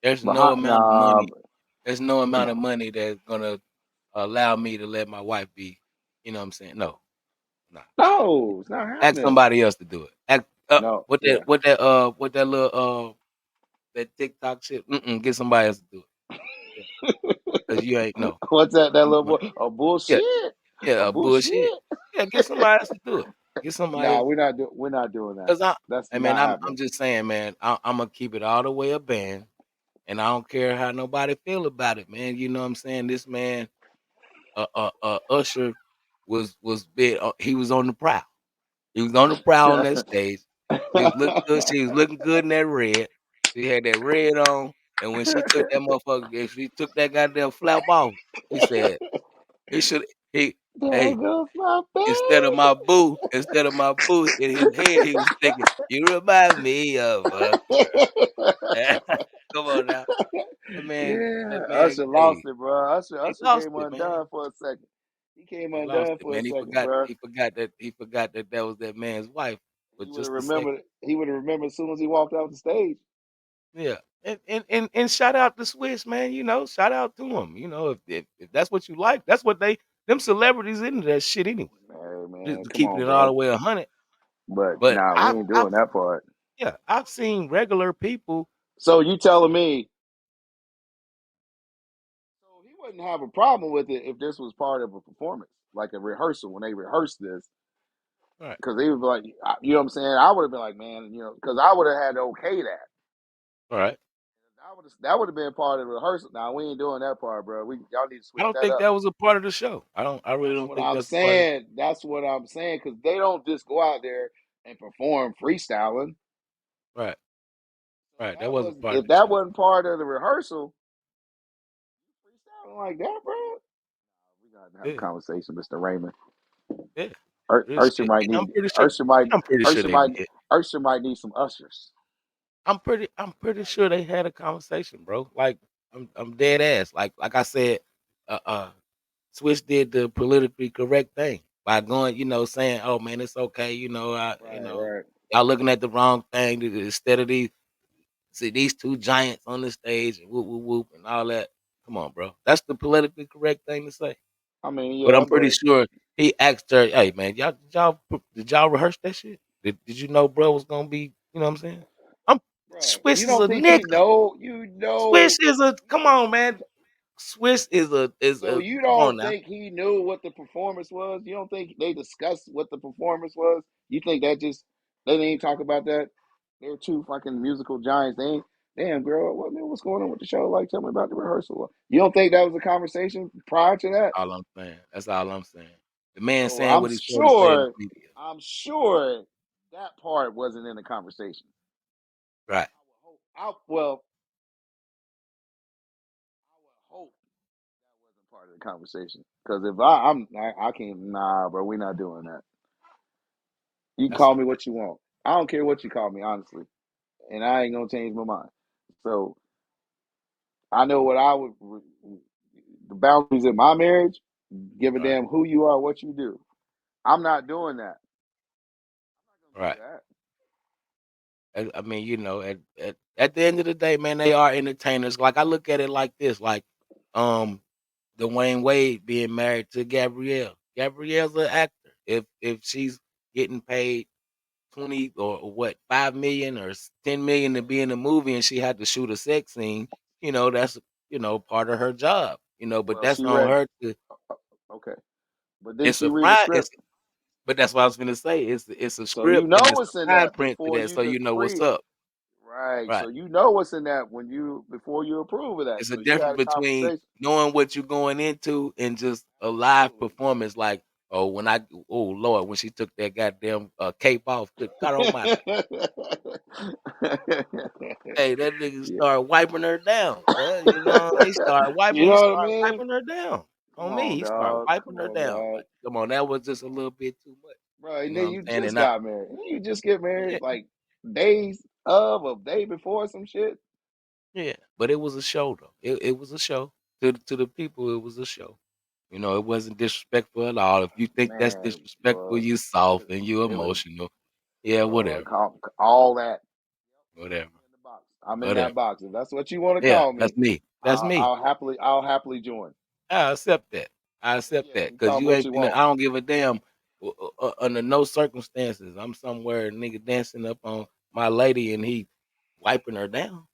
There's no Behind, amount of nah, money. There's no amount nah. of money that's gonna allow me to let my wife be. You know what I'm saying? No, nah. No, it's not Ask happening. somebody else to do it. Ask No, yeah. what that little that TikTok shit. Get somebody else to do it. Yeah, cause you ain't no. What's that? That little Mm-mm. boy? A Yeah, bullshit. A yeah, bullshit. bullshit. Yeah, get somebody else to do it. Get somebody Nah, else. we're not doing that. Cause I, That's I mean, not I'm happening. just saying, man. I'm gonna keep it all the way a band, and I don't care how nobody feel about it, man. You know what I'm saying? This man, Usher, was big. He was on the prowl. He was on the prowl on that stage. He was looking good. She was looking good in that red. She had that red on, and when she took that motherfucker, if she took that goddamn flap off, he said he should. He There hey, goes my instead of my boo in his head, he was thinking, "You remind me of a baby. girl." Come on now, Yeah, that man, Usher lost hey, it, bro. he Usher lost came it, man. undone for a second. He came He lost undone it, for a man. second, bro. He forgot that that was that man's wife for He would have just a remembered. second. He would have remembered as soon as he walked out the stage. Yeah, and shout out to Swiss, man. You know, shout out to him. You know, if that's what you like, that's what they them celebrities into that shit anyway. Hey Just man, come keeping on, it all bro. the way 100. But But nah, we ain't I've doing that part. yeah, I've seen regular people. So you telling me? So he wouldn't have a problem with it if this was part of a performance, like a rehearsal when they rehearsed this, Right, because they would be like, you know what I'm saying? I would have been like, man, because I would have had to okay that. all right. That would have been part of the rehearsal. Now we ain't doing that part, bro. Y'all need to I switch don't that think up. that was a part of the show. I really That's don't what think I'm that's a part of the show. saying. That's what I'm saying because they don't just go out there and perform freestyling. Right, So right. That wasn't part of if the that show. wasn't part of the rehearsal, freestyling like that, bro. We gotta have a Yeah, conversation, Mr. Raymond. yeah. Real Ursher shit. might And need I'm pretty sure Ursher they might did. Ursher might need some ushers. I'm pretty sure they had a conversation, bro. Like I'm dead ass. Like I said, uh, uh, Swiss did the politically correct thing by going, saying, "Oh man, it's okay." Right, right. Y'all looking at the wrong thing. Instead of these two giants on the stage and whoop whoop whoop and all that. Come on, bro. That's the politically correct thing to say. I mean, But yeah, I'm pretty but sure he asked her, "Hey man, did y'all rehearse that shit? Did you know bro was gonna be? You know what I'm saying? I'm bro, you Swiss is don't a think he nigga. know? Swish is a come on, man. Swiss is So a you come on don't now. think he knew what the performance was? You don't think they discussed what the performance was? You think that just they didn't even talk about that? They're two fucking musical giants. They ain't damn girl. What's going on with the show? Like, tell me about the rehearsal. You don't think that was a conversation prior to that? All I'm saying. That's all I'm saying. The man So saying what he's supposed to say in the media. I'm sure that part wasn't in the conversation. Right. Well, I would hope that wasn't part of the conversation. Because if I can't. Nah, bro, we're not doing that. You can That's call a me what you want. I don't care what you call me, honestly, and I ain't gonna change my mind. So I know what I would. The boundaries in my marriage. Give a right. damn who you are, what you do. I'm not doing that. I'm not gonna Right. do that. I mean, at the end of the day, man, they are entertainers. Like I look at it like this, like um Dwayne Wade being married to Gabrielle. Gabrielle's an actor. If she's getting paid 20 or what 5 million or 10 million to be in a movie and she had to shoot a sex scene, that's part of her job. But Well, that's she on read. her to Okay, but didn't it's she a read the fine script? but that's what I was gonna say. It's a So you script and know it's a what's in fine that print to before that, you so you know what's decree it. up. Right. Right. So you know what's in that when you before you approve of that. It's a So you difference had a between conversation. knowing what you're going into and just a live Absolutely. performance like, oh Lord, when she took that goddamn cape off, good God Almighty. Hey, that nigga Yeah. started wiping her down, bruh. He started You wiping, he know what I started mean? wiping her down. Come On me, on, he started dog. wiping Come her on, down. dog. Like, come on, that was just a little bit too much. Bro, You and know then what I'm you saying? just And I got married. You just get yeah, married like days of or day before some shit. yeah. But it was a show though. It was a show. To the people, it was a show. It wasn't disrespectful at all. If you think that's Man, disrespectful, bro, you it, soft and you it was, emotional. Yeah, bro, whatever. all that. Whatever. I'm in the box. I'm in that Whatever. box. If that's what you want to Yeah, call that's me, me. That's me. I'll happily join. I accept that. I accept Yeah, that you because call me you what ain't you finna. want. I don't give a damn under no circumstances. I'm somewhere, nigga dancing up on my lady and he wiping her down.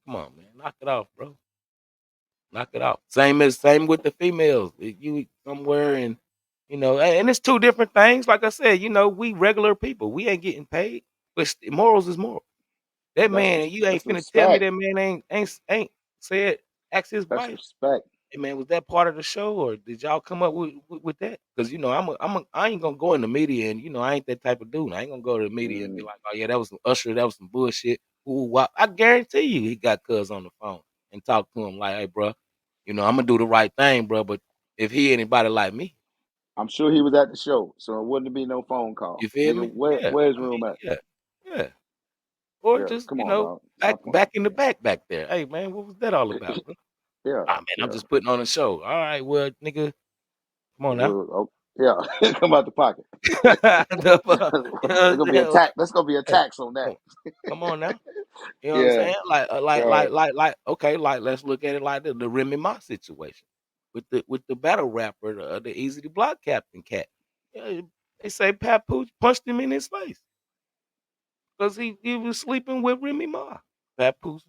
Come on, man, knock it off, bro. Knock it off. Same with the females. If you somewhere and and it's two different things. Like I said, we regular people. We ain't getting paid, but morals is moral. That man, you ain't That's finna tell me respect. that man ain't said ask his That's wife. respect. Hey man, was that part of the show, or did y'all come up with that? Because I ain't gonna go in the media, and I ain't that type of dude. I ain't gonna go to the media and be Mm, like, oh yeah, that was some Usher, that was some bullshit. Ooh, wow. I guarantee you, he got Cuz on the phone and talked to him like, hey, bro, I'm gonna do the right thing, bro. But if he anybody like me, I'm sure he was at the show, so it wouldn't be no phone call. you feel Nigga, me? Yeah, where's I mean, room at? yeah, yeah. Or Yeah, just come on, dog. back Stop playing. back in the back there. Hey man, what was that all about, bro? Yeah, Ah man, I'm yeah. just putting on a show. All right, well, nigga, come on now. Oh, yeah, come out the pocket. The you know There's what gonna I'm be a saying? tax. There's gonna be a Hey, tax on that. come come on now. You know what I'm Yeah, saying? right. Okay, like let's look at it like the Remy Ma situation with the battle rapper, the Easy to Block Captain cat. Yeah, they say Papoose punched him in his face because he was sleeping with Remy Ma. Papoose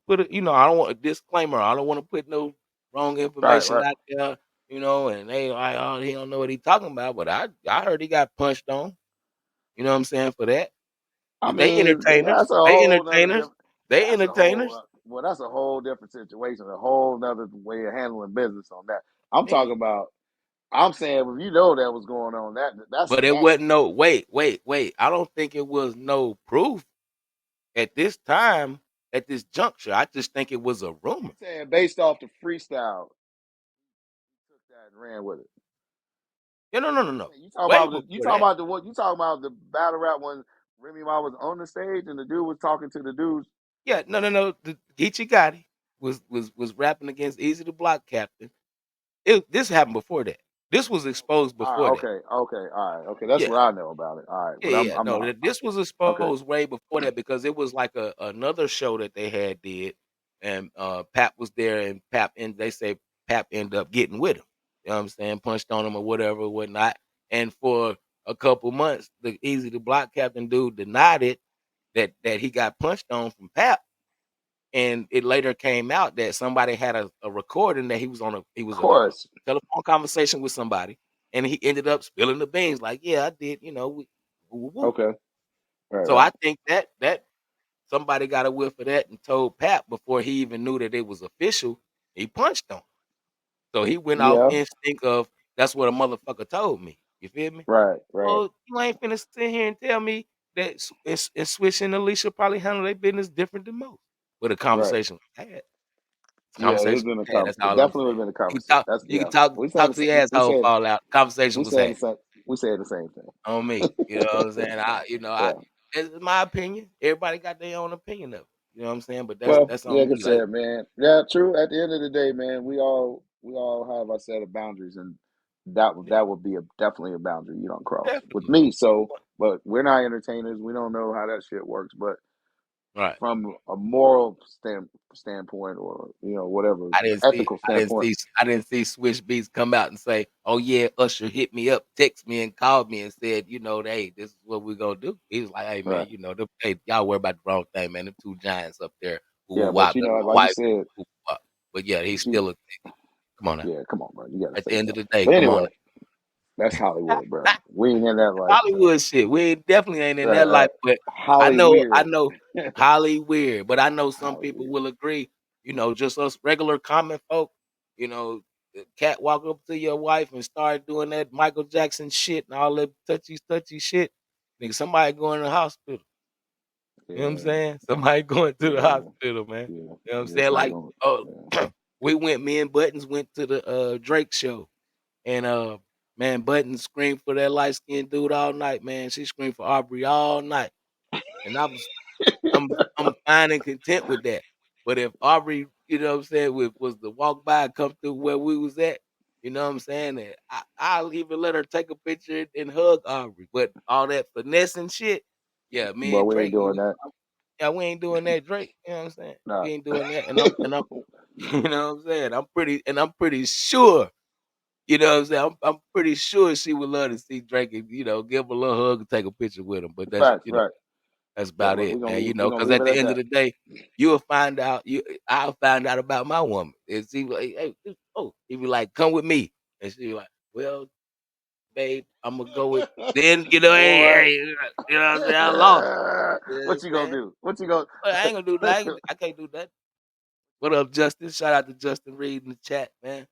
put I don't want a disclaimer. I don't want to put no wrong Right, information right. out there. And they like, oh, he don't know what he talking about. But I heard he got punched on. You know what I'm saying for that. I They mean, entertainers. that's a They whole nother entertainers. different. They That's a whole. entertainers. Well, that's a whole different situation. A whole nother way of handling business on that. I'm Yeah. talking about. I'm saying, if you know that was going on, that's But it nasty. wasn't no wait. I don't think it was no proof at this time, at this juncture. I just think it was a You rumor. saying based off the freestyle, took that and ran with it. Yeah, no. You talking Way about you before talking that. about the what? You talking about the battle rap when Remy Ma was on the stage and the dude was talking to the dudes? Yeah, no. The Geechee Gotti was rapping against Easy the Block Captain. This happened before that. This was exposed All right, before that. okay, all right, okay. That's Yeah. what I know about it. All right, Yeah, but yeah. I'm No, not. this was Okay, exposed way before that because it was like another show that they had did, and Pap was there, and they say Pap ended up getting with him. You know what I'm saying? Punched on him or whatever, whatnot. And for a couple months, the Easy to Block Captain dude denied it that he got punched on from Pap. And it later came out that somebody had a recording that he of was a course. telephone conversation with somebody, and he ended up spilling the beans like, yeah, I did, woo, woo, woo. Okay, right, So right, I think that somebody got a whiff of that and told Pap before he even knew that it was official. He punched him, so he went off yeah, instinct of that's what a motherfucker told me. You feel me? right, right. Well, you ain't finna sit here and tell me that Swish and Alicia probably handle their business different than most. But a Right. conversation was had. Yeah, it's Conversation been a was had. That's it all I'm definitely would saying. have been a You can conversation. talk. That's You can yeah. talk. Talk to your asshole fall out. Conversation We was said the had same we said the same thing. on me. You know what I'm saying? I. Yeah. It's my opinion. Everybody got their own opinion of it. You know what I'm saying? But that's Well, that's on like I me. Like, said, man. Yeah, true. At the end of the day, man, we all have our set of boundaries, and Yeah, that would be definitely a boundary you don't cross with definitely. me. So, but we're not entertainers. We don't know how that shit works. But Right. from a moral standpoint, or whatever ethical standpoint, I didn't see Swish Beats come out and say, "Oh yeah, Usher hit me up, text me and called me and said, you know, hey, this is what we're gonna do." He was like, "Hey man, right? you know, hey, y'all worry about the wrong thing, man. Them two giants up there, who Yeah, but wop, that's my like you wife, said, woo wop." But yeah, he's but you, still a come on now. yeah, come on, bro, you got to At say the end of something. the day, But come on anyway, that's now. Hollywood, bro. We ain't in that life, bro. Hollywood shit. We definitely ain't in Right, that life, right. but Holly I weird, know Holly weird, but I know some Holly people weird. will agree, you know, just us regular common folk, you know, the cat walk up to your wife and start doing that Michael Jackson shit and all that touchy shit. Nigga, somebody going to the hospital. You know what I'm Yeah, saying? Somebody going to the yeah, hospital, man. yeah, You know what I'm yeah. saying? Somebody Like, gonna, oh, yeah. me and Buttons went to the Drake show. And man, Button screamed for that light skinned dude all night, man. She screamed for Aubrey all night. And I'm fine and content with that. But if Aubrey, you know what I'm saying, was to walk by and come through where we was at, you know what I'm saying? That I'll even let her take a picture and hug Aubrey. But all that finessing shit, yeah, me But and we ain't Drake, doing that. yeah, we ain't doing that, Drake. You know what I'm saying? Nah. We ain't doing that. And I'm you know what I'm saying? I'm pretty sure you know what I'm saying? I'm pretty sure she would love to see Drake and, you know, give him a little hug and take a picture with him. But that's, Facts, you know, right? that's Yeah, about but it, man. You we know, gonna because leave at it the at end of that. the day, you'll find out. I'll find out about my woman. And she like, hey, oh, he be like, come with me, and she be like, well, babe, I'm gonna go with. Then you know, Boy, you know what I'm saying? I lost. You know what what I'm you gonna saying? do? What you gonna? But I ain't gonna do that. I can't do that. What up, Justin? Shout out to Justin Reed in the chat, man.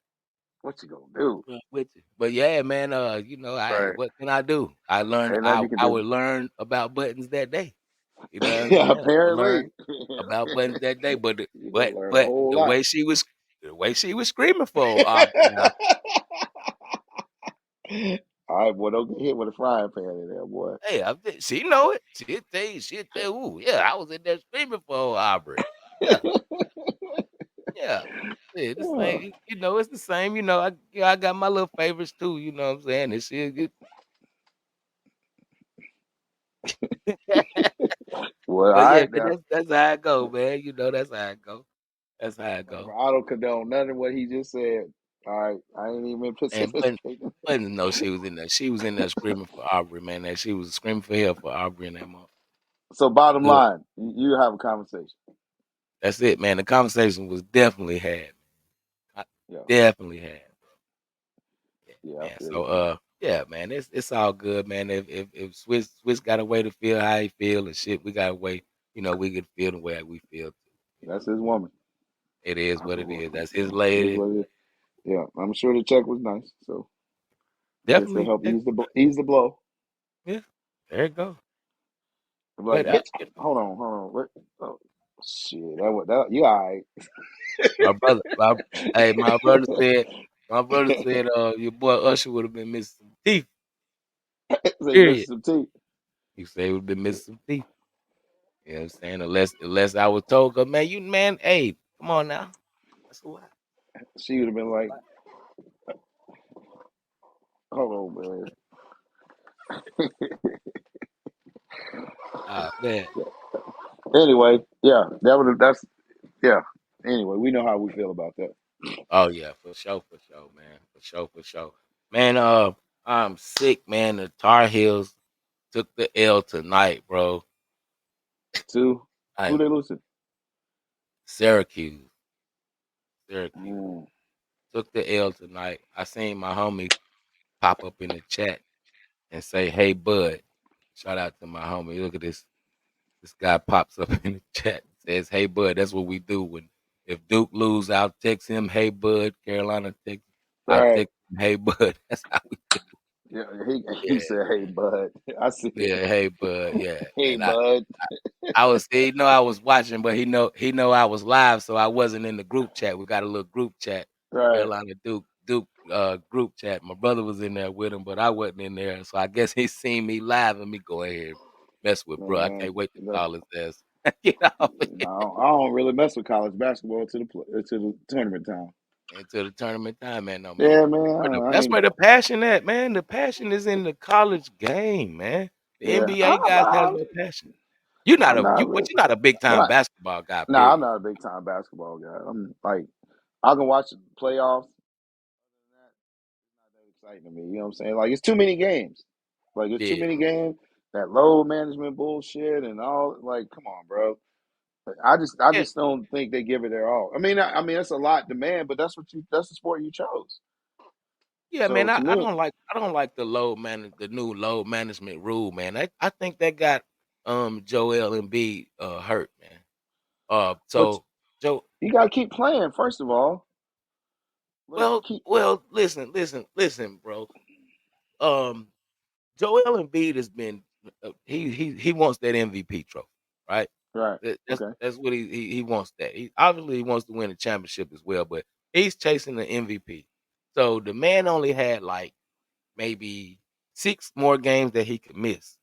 What you gonna do? With you. But yeah, man, you know, I Right? what can I do? Ain't nothing you can I do. would learn about buttons that day. You know what I'm Yeah, saying? I would apparently, learn about buttons that day, you gonna learn a but whole lot. the way she was screaming for now, All right, boy, don't get hit with a frying pan in there, boy. hey, she know it. She'll tell you, ooh, yeah, I was in there screaming for Aubrey. Yeah, yeah. Yeah, the Yeah. same, you know, it's the same, you know. I got my little favorites too, you know what I'm saying? And she Well, all But yeah, right man, now. that's how it go, man. You know, that's how it go. That's how it go. I don't condone none of what he just said. All right, I ain't even And sophisticated. Button know she was in there. She was in there screaming for Aubrey, man. That she was screaming for help for Aubrey and that mother. So, bottom Good. line, you have a conversation. That's it, man. The conversation was definitely had. I Yeah, definitely had. Yeah, yeah, I man. feel So you, man. yeah, man, it's all good, man. If Swiss got a way to feel how he feel and shit, we got a way, you know, we can feel the way we feel too. You That's know, his woman. it is That's what his it is. woman. That's his It is lady. what it is. Yeah, I'm sure the check was nice. So I guess it Definitely. help ease the blow. Yeah. There you go. I'm like, But bitch, hold on. What? Oh, shit, that you all right? my brother, my brother said, your boy Usher would have been missing some teeth. Say miss Period. some teeth. He said he would have been missing some teeth. You know what I'm saying? Unless I was told, 'cause, man, hey, come on now. That's a lot. She would have been like, hold on, Man. man. Anyway, yeah, that's yeah. Anyway, we know how we feel about that. Oh yeah, for sure, man. For sure. Man, I'm sick, man. The Tar Heels took the L tonight, bro. Two, who I'm they losing? Syracuse. Syracuse. Mm, Took the L tonight. I seen my homie pop up in the chat and say, "Hey, bud." Shout out to my homie. Look at this. This guy pops up in the chat and says, "Hey, bud." That's what we do when if Duke lose, I'll text him, "Hey, bud." Carolina text, I'll right. text him, "Hey, bud." That's how we do. Yeah, he Yeah, said, "Hey, bud." I see it. yeah. Hey, bud. Yeah, Hey, and bud. I was he know I was watching, but he know I was live, so I wasn't in the group chat. We got a little group chat, Right. Carolina Duke group chat. My brother was in there with him, but I wasn't in there. So I guess he seen me live and me go ahead mess with bro. I Man, can't wait to look, call his ass. Get off. no, I don't really mess with college basketball to the tournament time. until the tournament time, man. No, man. Yeah, man. I That's ain't. where the passion at, man. The passion is in the college game, man. The Yeah, NBA guys has no passion. You're not I'm a not you, but really. you're not a big I'm time not. basketball guy. Nah, I'm Period. not a big time basketball guy. I'm like, I can watch the playoffs. It's not that exciting to me. You know what I'm saying? Like, it's too many games. Like, it's too Yeah, many games. That load management bullshit and all. Like, come on, bro. I yeah, just don't think they give it their all. I mean, that's a lot demand, but that's the sport you chose. yeah, So man. to me, I don't like the new load management rule, man. I think that got Joel Embiid hurt, man. but So Joe, you got to keep playing. First of all, like keep listen, bro. Um, Joel Embiid has been he wants that MVP trophy, right? right. Okay. That's what he wants that. He obviously he wants to win a championship as well, but he's chasing the MVP. So the man only had like maybe 6 more games that he could miss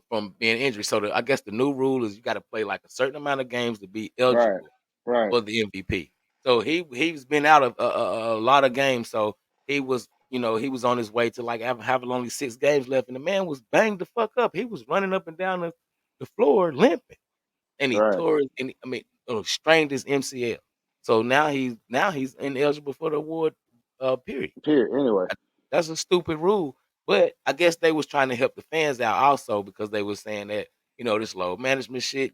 from being injured. So I guess the new rule is you got to play like a certain amount of games to be Right. eligible Right. for the MVP. So he's been out of a lot of games. So he was, he was on his way to like having only 6 games left, and the man was banged the fuck up. He was running up and down the floor limping, and he Right. tore his, and strained his MCL. So now he's ineligible for the award. Period. Period. Anyway. Uh, That's a stupid rule, but I guess they was trying to help the fans out also because they was saying that, this load management shit,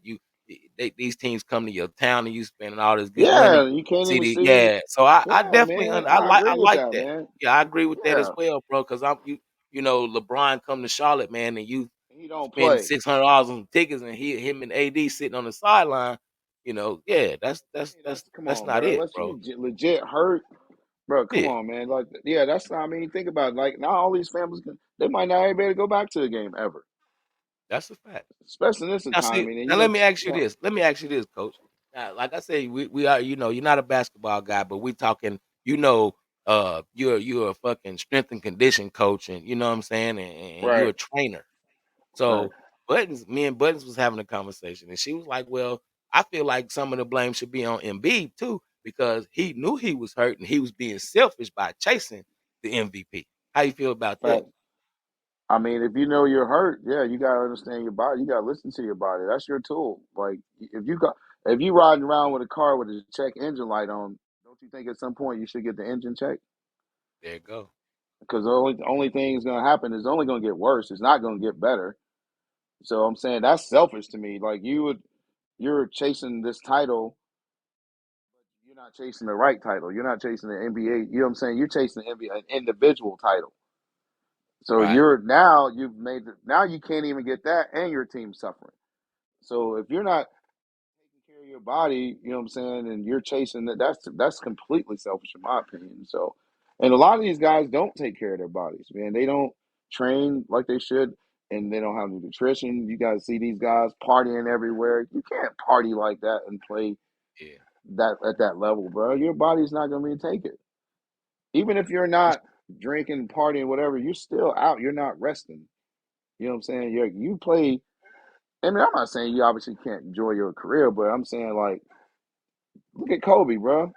these teams come to your town and you spending all this good money. Yeah, you can't See even the see. yeah, so I Yeah, definitely man. I I agree with like that, that. man. Yeah, I agree with that as Yeah. well, bro. Because LeBron come to Charlotte, man, and you He don't spend play. $600 on tickets, and him and AD sitting on the sideline. Yeah, Hey, that's come that's on, not bro. it, Unless bro. you legit hurt, bro. Come Yeah, on, man. Like, yeah, that's not. I mean, think about it. Like now, all these families they might not be able to go back to the game ever, that's a fact. especially in this Now see, economy. And now you let got me ask you yeah, this. Let me ask you this, coach. Now, like I say, we are, you're not a basketball guy, but we talking, you're a fucking strength and condition coach, and you know what I'm saying, and you're right, a trainer. right. So me and Buttons was having a conversation, and she was like, "Well, I feel like some of the blame should be on Embiid too, because he knew he was hurt and he was being selfish by chasing the MVP. How you feel about that? Fact. I mean, if you know you're hurt, yeah, you gotta understand your body. You gotta listen to your body. That's your tool. Like if you riding around with a car with a check engine light on, don't you think at some point you should get the engine checked? There you go. Because the only thing is gonna happen is only gonna get worse. It's not gonna get better. So I'm saying that's selfish to me. Like you're chasing this title, you're not chasing the right title. You're not chasing the NBA. You know what I'm saying? You're chasing the NBA, an individual title. So Right. you've made now you can't even get that, and your team's suffering. So if you're not taking care of your body, you know what I'm saying, and you're chasing that, that's completely selfish in my opinion. So, and a lot of these guys don't take care of their bodies, man. They don't train like they should, and they don't have nutrition. You guys see these guys partying everywhere. You can't party like that and play Yeah. that at that level, bro. Your body's not gonna be able to take it. Even if you're not drinking, partying, whatever, you're still out. You're not resting. You know what I'm saying? You play. I mean, I'm not saying you obviously can't enjoy your career, but I'm saying like, look at Kobe, bro.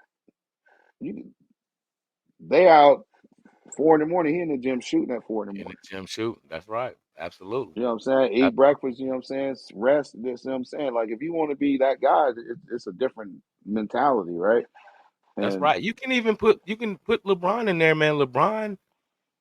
You, they out 4 in the morning. He in the gym shooting at 4 in the In the morning. gym shooting. That's right. Absolutely. You know what I'm saying? That's Eat breakfast. You know what I'm saying? Rest. This. You know what I'm saying? Like if you want to be that guy, it's a different mentality, right? that's And right. You can put LeBron in there, man. LeBron,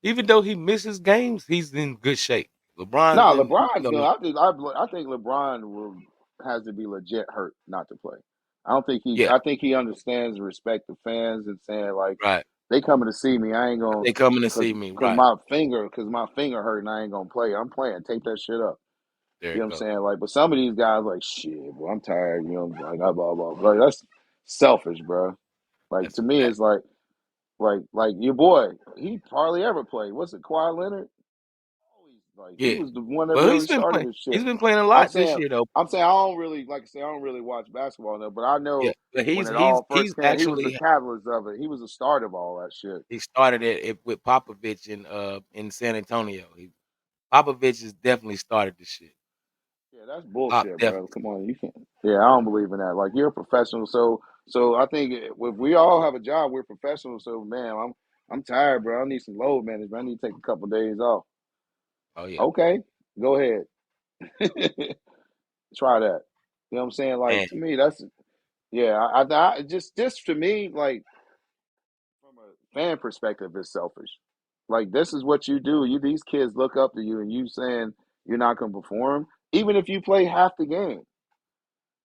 even though he misses games, he's in good shape. LeBron's no, in, LeBron's gonna. I think LeBron will has to be legit hurt not to play. I don't think he. yeah, I think he understands and respect the fans and saying like right. they coming to see me. I ain't gonna They coming to cause see me, cause right. my finger hurt and I ain't gonna play. I'm playing. Take that shit up. There You you know what I'm go. saying? Like, but some of these guys like shit. Bro, I'm tired. You know, like blah blah blah. Like that's selfish, bro. Like That's to a me, fact. it's like your boy. He hardly ever played. What's it, Kawhi Leonard? Always like he Yeah. was the one that Well, really started this he's shit. been playing a I'm lot this saying year though. I'm saying I don't really like I say I don't really watch basketball though, but I Yeah. know But when he's it he's all he's first came, he was the actually catalyst of it. He was the start of all that shit. he started it with Popovich in San Antonio. Popovich has definitely started this shit. Yeah, that's Pop bullshit, bro. definitely Come started. on, you can't. Yeah, I don't believe in that. Like you're a professional, so So I think if we all have a job, we're professionals. So man, I'm tired, bro. I need some load management. I need to take a couple of days off. Oh yeah, Okay, go ahead. Try that. You know what I'm saying? Like man. to me, that's yeah. I just to me, like from a fan perspective, it's selfish. Like this is what you do. You these kids look up to you, and you saying you're not going to perform, even if you play half the game.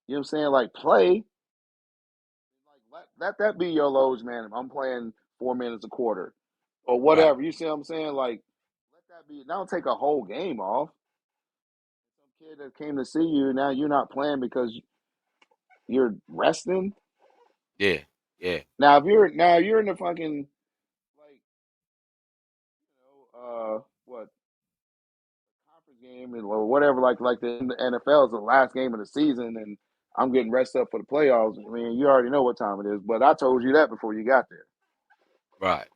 You know what I'm saying? Like play, like let that be your loads, man. If I'm playing 4 minutes a quarter or Right. whatever, you see what I'm saying? Like let that be. Don't take a whole game off. Some kid that came to see you, now you're not playing because you're resting. Yeah. Yeah. Now you're in the fucking like what conference game or whatever like the NFL is the last game of the season and I'm getting rested up for the playoffs. I mean, you already know what time it is, but I told you that before you got there. Right.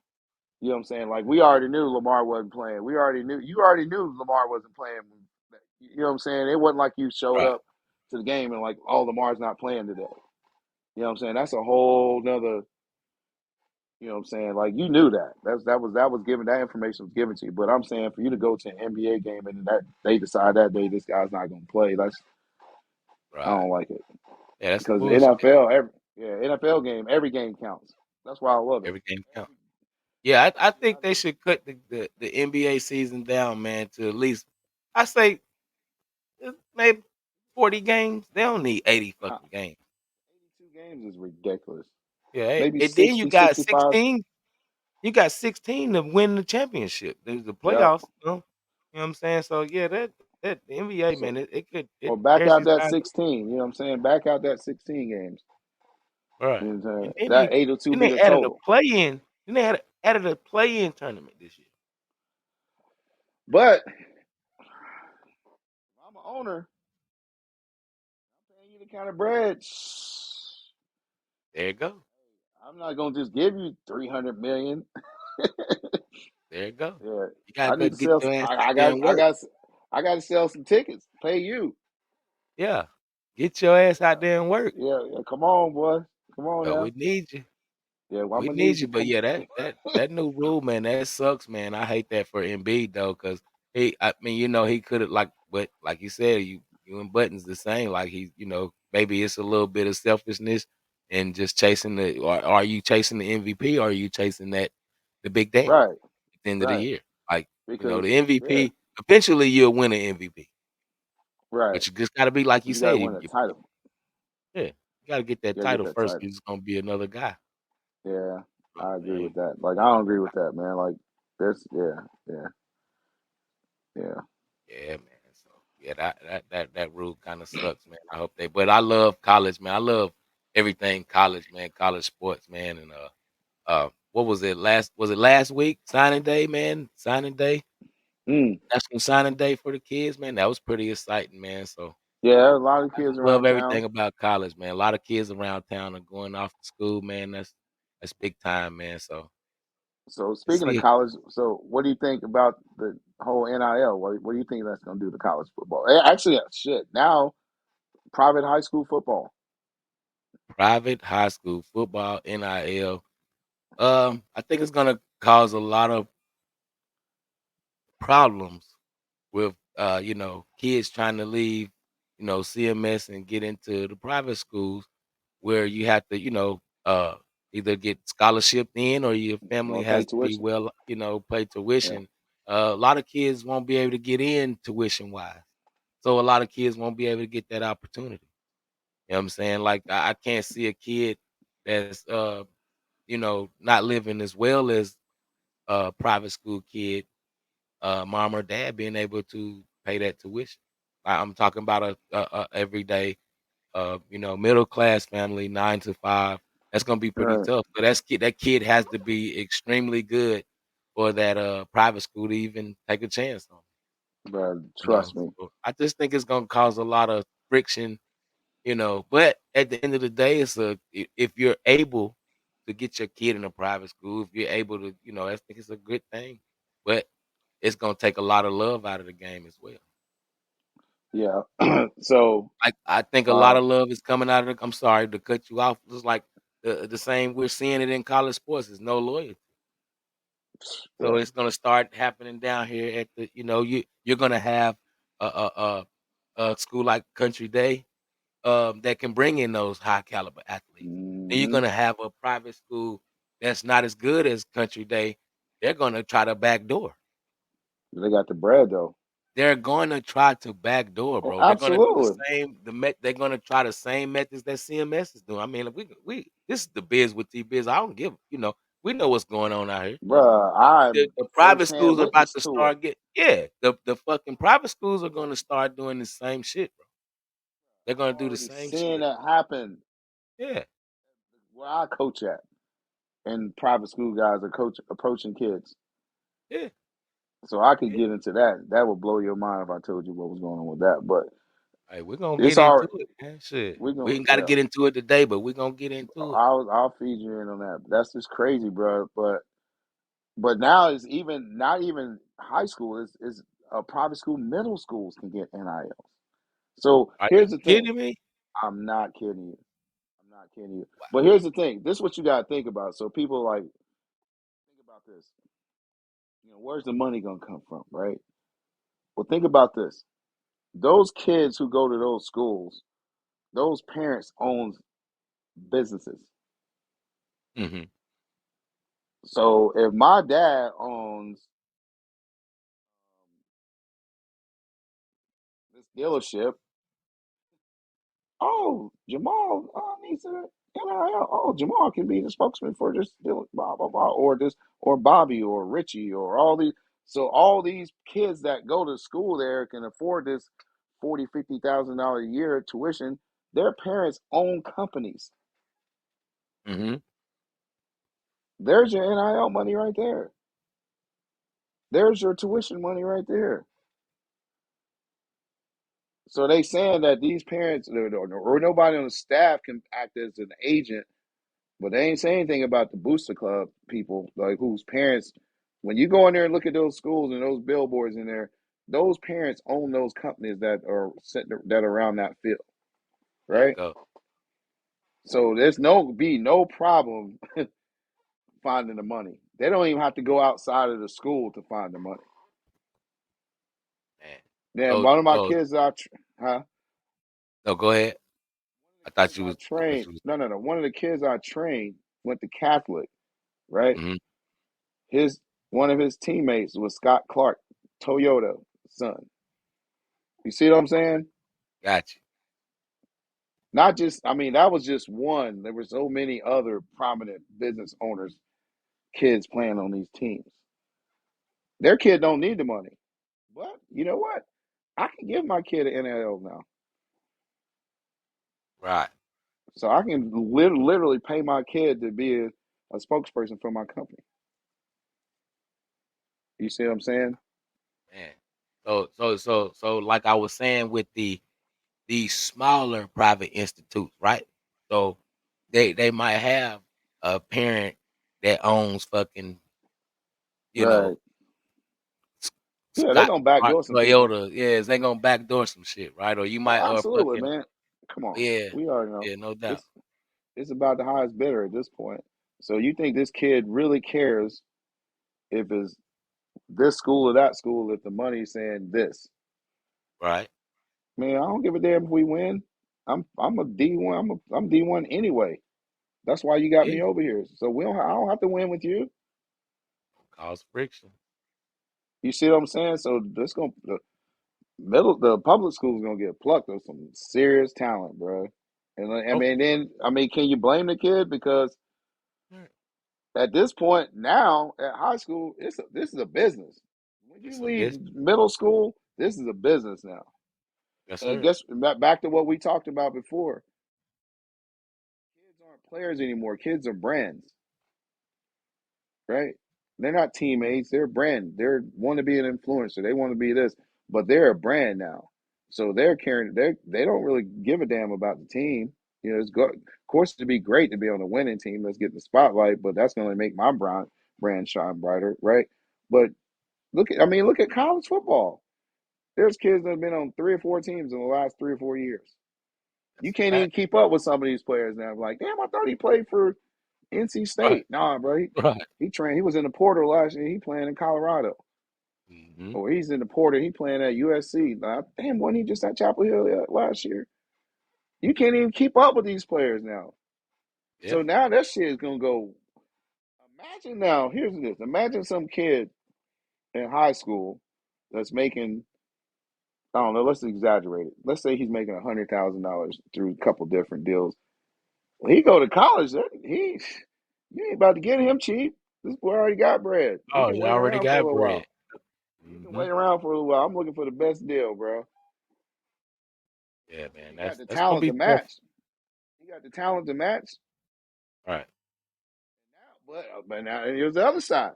You know what I'm saying? Like we already knew Lamar wasn't playing. We already knew you already knew Lamar wasn't playing. You know what I'm saying? It wasn't like you showed Right. up to the game and like, oh, Lamar's not playing today. You know what I'm saying? That's a whole nother. You know what I'm saying? Like you knew that. That was given. That information was given to you. But I'm saying for you to go to an NBA game and that they decide that day this guy's not going to play. I Right. don't like it Yeah, that's some because bullshit. NFL NFL game every game counts. That's why I love it. Every game count. Yeah, I Every, think they should cut the NBA season down, man, to at least I say maybe 40 games. They don't need 80 I, fucking games. 82 games is ridiculous. Yeah, Maybe and then 60, you got 65. 16. You got 16 to win the championship. There's the Yeah. playoffs, you know what I'm saying? So yeah, that the NBA, So man, it could or it back out that exercise 16. You know what I'm saying? Back out that 16 games. right. You know what I'm saying? And then That 82 be they the added a total. play-in. Then they added a play-in tournament this year. But if I'm an owner, I'm paying you the kind of bread. There you go. I'm not gonna just give you 300 million. There you go. Yeah, You gotta I go need to get sell. your ass I, out I there got. and I work. got. I got to sell some tickets. Pay you. Yeah. Get your ass out there and work. Yeah. Come on, boy. Come on Well, now. we need you. Yeah, well, I'm We gonna need need you, you. but Come. yeah, that new rule, man, that sucks, man. I hate that for Embiid though, because I mean, he could have but like you said, you and Buttons the same. Like maybe it's a little bit of selfishness and just chasing or are you chasing the MVP or are you chasing the big dance Right. at the end of the Right. year? Like, Because the yeah. MVP, eventually you'll win an MVP, Right. but you just got to be like you But you got to said, win a you title. yeah, you got to get that You got to get title that first. title. He's gonna be another guy. Yeah, You know I what I'm agree saying? with that. Like, I don't agree with that, man. Like, this. Yeah. Yeah. Yeah. Yeah, man. So yeah, that rule kind of sucks, man. I hope but I love college, man. I love everything college, man. College sports, man. And what was it last week? Signing day, man. Signing day. Mm. National signing day for the kids, man. That was pretty exciting, man. So Yeah. A lot of I kids just love around town. everything about college, man. A lot of kids around town are going off to school, man. That's big time, man. So So let's speaking of see. college, so what do you think about the whole NIL? What do you think that's going to do to college football? Actually, shit. Now, private high school football. Private high school football, NIL. I think it's gonna cause a lot of problems with kids trying to leave, CMS and get into the private schools where you have to, either get scholarship in or your family Or pay has to be tuition. well, pay Yeah. tuition. A lot of kids won't be able to get in tuition wise. So a lot of kids won't be able to get that opportunity. You know what I'm saying? Like I can't see a kid that's not living as well as a private school kid mom or dad being able to pay that tuition. I'm talking about a everyday, middle class family, 9 to 5. That's gonna be pretty Right. tough. So that kid has to be extremely good for that private school to even take a chance on. But trust me. So I just think it's gonna cause a lot of friction, But at the end of the day, if you're able to get your kid in a private school, if you're able to, I think it's a good thing. But it's gonna take a lot of love out of the game as well. Yeah. So, I think a lot uh, of love is coming out of I'm sorry to cut you off. It's like the same we're seeing it in college sports. There's no loyalty. So Yeah. it's gonna start happening down here at the you're gonna have a school like Country Day that can bring in those high caliber athletes. Then you're Hmm. gonna have a private school that's not as good as Country Day. They're gonna try to backdoor. They got the bread though. They're gonna try to backdoor, Oh, bro. They're gonna do the absolutely, same. They're gonna try the same methods that CMS is doing. I mean, we this is the biz with T-Biz. I don't give. We know what's going on out here. bruh. The I'm private firsthand schools are about witness to to it. start the fucking private schools are gonna start doing the same shit, bro. They're I'm gonna do the already same seeing shit. that happen Yeah, where I coach at, and private school guys are approaching kids. yeah, So I could yeah. get into that. That would blow your mind if I told you what was going on with that. But Hey, we're gonna it's get into already it, man. Shit. we We gonna ain't gotta yeah. get into it today, but we're gonna get into it. I'll feed you in on that. That's just crazy, bro. But now it's even not even high school. Is private school, middle schools can get NILs. So Are you here's the thing. kidding me? I'm not kidding you. I'm not kidding you. Wow. But here's the thing. This is what you gotta think about. So people like think about this. Where's the money gonna come from, right? Well, think about this. Those kids who go to those schools, those parents own businesses. Mhm. So if my dad owns this dealership, oh, Jamal needs a NIL. Oh, Jamal can be the spokesman for this deal, blah blah blah, or this, or Bobby, or Richie, or all these. So all these kids that go to school there can afford this 40, 50 thousand a year tuition. Their parents own companies. Mhm. There's your NIL money right there. There's your tuition money right there. So they saying that these parents or nobody on the staff can act as an agent. But they ain't saying anything about the booster club people, like whose parents, when you go in there and look at those schools and those billboards in there, those parents own those companies that are that are around that field, right? Bingo, So there's no problem finding the money. They don't even have to go outside of the school to find the money. man. Then So one of my so kids, huh? no, go ahead. The I thought kids you I was I thought trained, you was no. One of the kids I trained went to Catholic, right? mhm. His One of his teammates was Scott Clark, Toyota son. You see what I'm saying? Got you. Not just, I mean, that was just one. There were so many other prominent business owners, kids playing on these teams. Their kid don't need the money, but you know what? I can give my kid an NIL now, Right, so I can literally pay my kid to be a spokesperson for my company. You see what I'm saying? man. So like I was saying with these smaller private institutes, right? So they might have a parent that owns fucking, you Right. know, Yeah, they're Scott gonna Clark backdoor some people. Toyota. Yes, they gonna backdoor some shit, right? Or you Oh, might or absolutely, fucking man. Come on, yeah, we already know yeah, no doubt. it's it's about the highest bidder at this point. So you think this kid really cares if it's this school or that school if the money's saying this? Right. Man, I don't give a damn if we win. I'm a D1. I'm D1 anyway. That's why you got Yeah. me over here. So I don't have to win with you. Cause friction. You see what I'm saying? So this gonna the public school's gonna get plucked of some serious talent, bro. And I Oh, mean, then I mean, can you blame the kid because yeah. at this point now at high school, this is a business. When It's you a leave business. middle school, this is a business now. Yes, And sir. guess back to what we talked about before. Kids aren't players anymore. Kids are brands, right? They're not teammates. They're a brand. They want to be an influencer. They want to be this, but they're a brand now. So they're carrying. They don't really give a damn about the team. Of course, it'd be great to be on a winning team. Let's get the spotlight, but that's going to make my brand shine brighter, right? But look at college football. There's kids that have been on 3 or 4 teams in the last 3 or 4 years. You That's a can't even fact. keep up with some of these players now. Like, damn, I thought he played for NC Right. State. Nah, bro. Right. He trained. He was in the portal last year. He playing in Colorado. Hmm. Or he's in the portal. He playing at USC. Nah, damn, wasn't he just at Chapel Hill last year? You can't even keep up with these players now. Yeah. So now that shit is gonna go. Imagine now. Here's this. Imagine some kid in high school that's making. I don't know. Let's exaggerate it. Let's say he's making $100,000 through a couple different deals. When he go to college, you ain't about to get him cheap. This boy already got bread. He Oh, can you wait already around for a got little bread. while. He can Hmm. wait around for a little while. I'm looking for the best deal, bro. Yeah, man. He got the That's gonna talent be to tough. match. He got the talent to match. Right. But now here's the other side.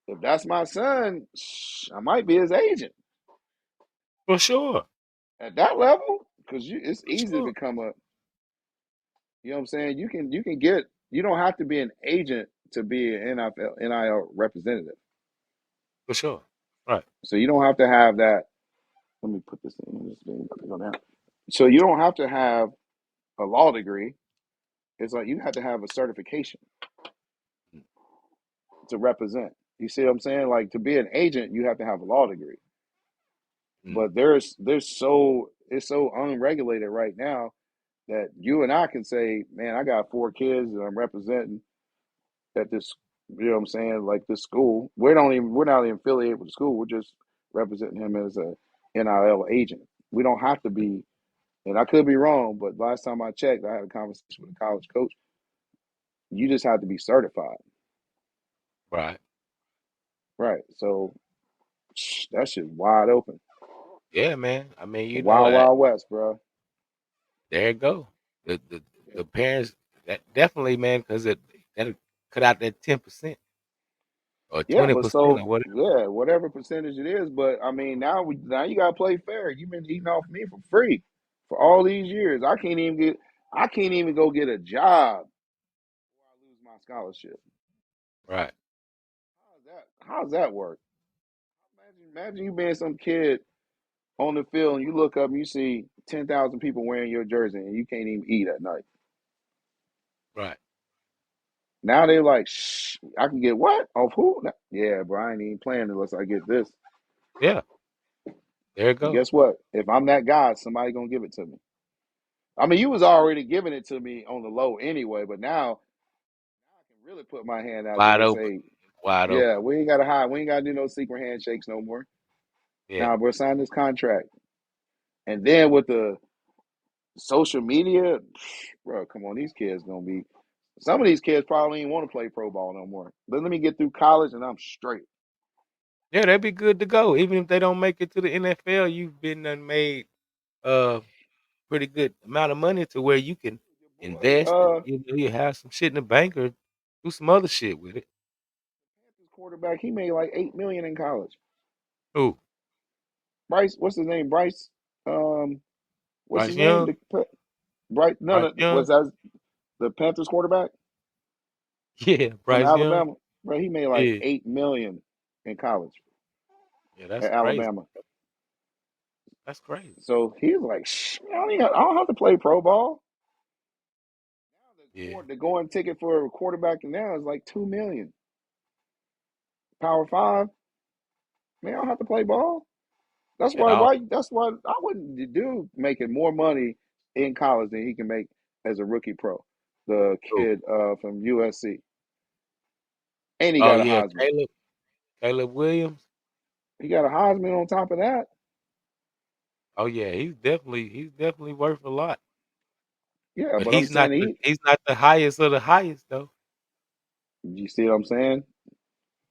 If that's my son, I might be his agent For sure. at that level because it's For easy to sure. become a. You know what I'm saying? You can get. You don't have to be an agent to be an NIL representative. For sure. Right. So you don't have to have that. Let me put this in. This thing about to go down. So you don't have to have a law degree. It's like you have to have a certification to represent. You see what I'm saying? Like to be an agent, you have to have a law degree. Mm-hmm. But there's so it's so unregulated right now that you and I can say, man, I got 4 kids that I'm representing at this. You know what I'm saying? Like this school, we're not even affiliated with the school. We're just representing him as a NIL agent. We don't have to be. And I could be wrong, but last time I checked, I had a conversation with a college coach. You just have to be certified, Right. right? So that shit's wide open, Yeah, man. I mean, wild, wild west, bro. there you go. The parents that definitely, man, because that'll cut out that 10% or Yeah, but 20% so or whatever. yeah, whatever percentage it is. But I mean, now you gotta play fair. You've been eating off me for free for all these years. I can't even go get a job before I lose my scholarship. Right. How's that work? Imagine you being some kid on the field and you look up and you see 10,000 people wearing your jersey and you can't even eat at night. Right. Now they're like, shh, I can get what? Off who? Yeah, bro, I ain't even playing unless I get this. Yeah. There you And go. guess what? If I'm that guy, somebody gonna give it to me. I mean, you was already giving it to me on the low anyway, but now I can really put my hand out there Wide and open. say, Wide yeah, open. we ain't gotta hide, we ain't gotta do no secret handshakes no more. Yeah. Now, bro, sign this contract. And then with the social media, bro, come on, these kids gonna be. Some of these kids probably ain't want to play pro ball no more. But let me get through college and I'm straight. Yeah, they'd be good to go. Even if they don't make it to the NFL, you've been done made uh pretty good amount of money to where you can Your boy, invest and you have some shit in the bank or do some other shit with it. Panthers quarterback, he made like 8 million in college. Who? Bryce, what's his name? Bryce. Um, what's Bryce his name? Young? Bryce. No, Bryce no, Young? was that the Panthers quarterback Yeah, from Bryce Young. Alabama? Bro, he made like Yeah. 8 million in college Yeah, that's at crazy. Alabama. That's crazy. So he's like, shh, I don't have to play pro ball. Yeah. The going ticket for a quarterback now is like 2 million. Power five, man, I don't have to play ball. That's At why. all. Why? That's why I wouldn't do making more money in college than he can make as a rookie pro. The Who? kid from USC, and he Oh got a yeah, Heisman. Caleb Williams. He got a Heisman on top of that. Oh yeah, he's definitely worth a lot. Yeah, But but I'm saying he's not the highest of the highest though. you see what I'm saying?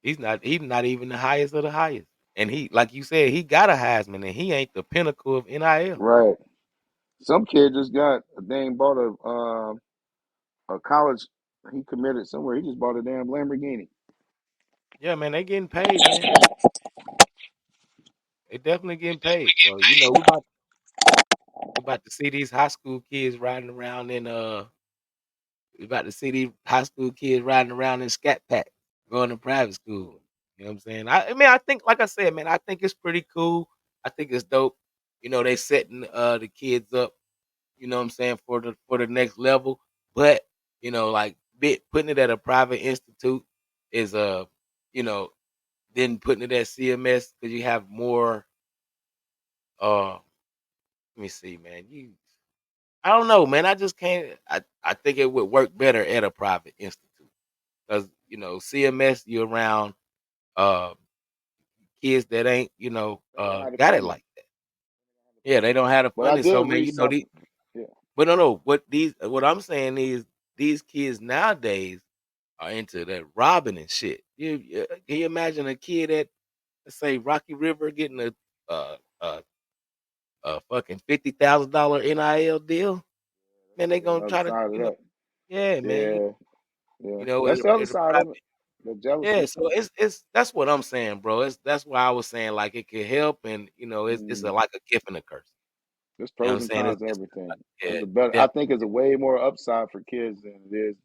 He's not even the highest of the highest. And he, like you said, he got a Heisman and he ain't the pinnacle of NIL. Right. Some kid just got a dang bought a college. He committed somewhere. He just bought a damn Lamborghini. Yeah, man, they getting paid, man. They definitely getting paid. So, we about to see these high school kids riding around in we about to see these high school kids riding around in scat pack, going to private school. You know what I'm saying? I mean, I think, like I said, man, I think it's pretty cool. I think it's dope. They setting the kids up you know what I'm saying, for the next level. But, like putting it at a private institute is you know, then putting it at CMS because you have more let me see, man. I don't know, man. I just can't I think it would work better at a private institute. Because, CMS you around uh kids that ain't, They ain't gonna have the got it funding, like that. Yeah, they don't have the but I funding. So did man, read something. Yeah, but no, what I'm saying is these kids nowadays are into that robbing and shit. Can you imagine a kid at, let's say, Rocky River getting uh a a fucking $50,000 NIL deal? Man, they that's gonna another try to, side of that. yeah, man, Yeah, yeah, in that's the other a side of private, it. The yeah. jealousy. So it's that's what I'm saying, bro. That's why I was saying like it could help, and it's Mm, like a gift and a curse. there's You know what I'm pros and saying? cons to It's everything. yeah, There's a better. I definitely. think it's a way more upside for kids than it is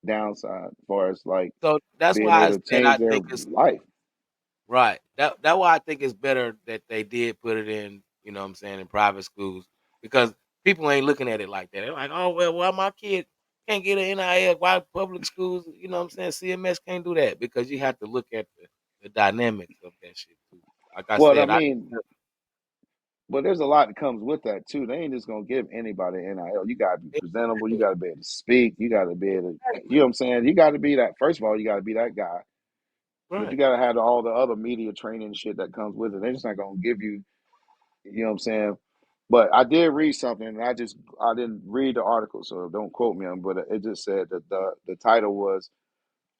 downside, as far as like So that's being why I able to said change I their think it's life. right. That why I think it's better that they did put it in, what I'm saying, in private schools because people ain't looking at it like that. They're like, "Oh, well, why my kid can't get an NIL? Why public schools, what I'm saying, CMS can't do that?" Because you have to look at the dynamics of that shit too. Like I Well, I said, I mean, but there's a lot that comes with that too. They ain't just gonna give anybody NIL. You gotta be presentable. You gotta be able to speak. You gotta be able to, you exactly. know what I'm saying? You gotta be that. First of all, you gotta be that guy. But you Right. gotta have all the other media training and shit that comes with it. They're just not gonna give you, you know what I'm saying? But I did read something, and I didn't read the article, so don't quote me on. But it just said that the title was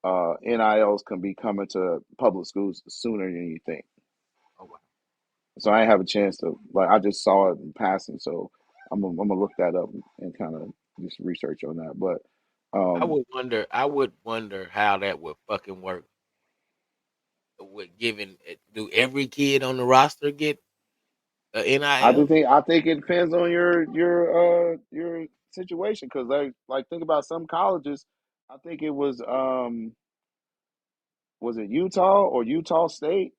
NILs can be coming to public schools sooner than you think. Oh, wow. So I ain't have a chance to, like, I just saw it in passing, so I'm gonna look that up and kind of do some research on that. But um, I would wonder how that would fucking work with giving do every kid on the roster get a NIL? I think it depends on your situation, because like think about some colleges. I think it was it Utah or Utah State?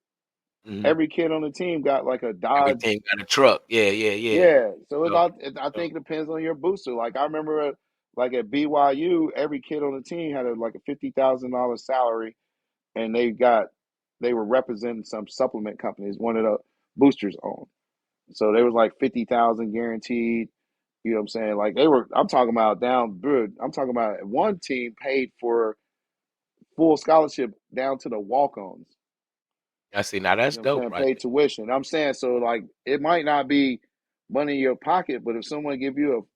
Mhm. Every kid on the team got like a Every Dodge. team got a truck. Yeah, yeah, yeah. Yeah, so So I so think it depends on your booster. Like I remember, like at BYU, every kid on the team had like a $50,000 salary, and they were representing some supplement companies, one of the boosters owned. So they was like 50,000 guaranteed. You know what I'm saying? Like they were. I'm talking about down good. I'm talking about one team paid for full scholarship down to the walk-ons. I see, now You that's know what I'm dope saying? right Pay there. tuition. I'm saying, so like it might not be money in your pocket, but if someone give you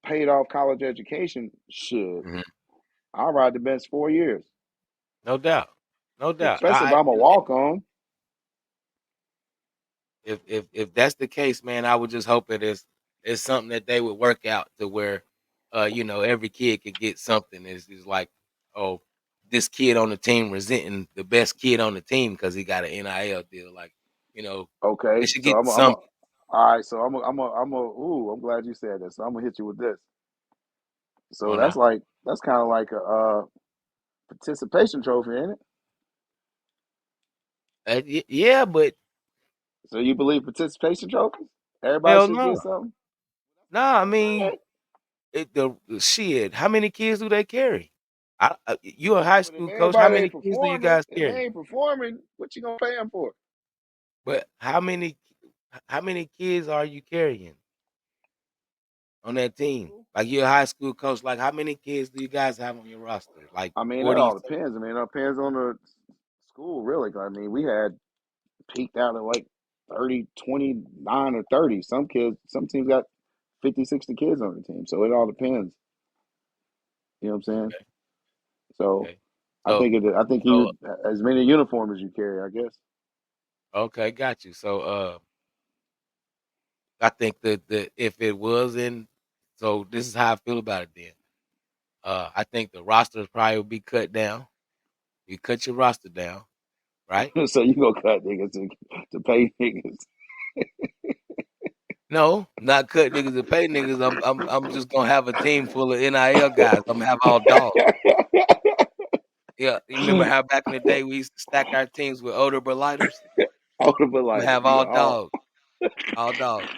a paid off college education, shit, Mhm. I'll ride the bench 4 years. No doubt. No doubt. Especially if I'm a And walk on. if that's the case, man, I would just hope that it's something that they would work out to where, every kid could get something. Is like, oh, this kid on the team resenting the best kid on the team because he got an NIL deal. Like, you know, they Okay. should So get I'm a something. all right, so ooh, I'm glad you said this. So I'm gonna hit you with this. So Going out. that's kind of like a participation trophy, ain't it? Yeah, but So you believe participation trophies? Everybody hell should no. get something. No, I That's what I'm mean, saying. the shit. How many kids do they carry? You a high But if school coach. How everybody many ain't kids do you performing, guys if they carry? ain't performing, what you gonna pay them for? But how many kids are you carrying on that team? Like you're a high school coach. Like how many kids do you guys have on your roster? Like I mean, that 40, all 30? depends. I mean, it depends on the school, really. I mean, we had peaked out at like 30, 29 or 30. Some teams got 50, 60 kids on the team. So it all depends. You know what I'm saying? Okay, So okay. So I think so you as many uniforms as you carry, I guess. okay, got you. So I think that if it was in, so this is how I feel about it then. I think the rosters probably would be cut down. You cut your roster down, right? So you gonna cut niggas to pay niggas. No, not cut niggas to pay niggas. I'm just gonna have a team full of NIL guys. I'm gonna have all dogs. Yeah, you remember how back in the day we used to stack our teams with older but lighters? Older but Imma lighter. have You all got all dogs, all dogs.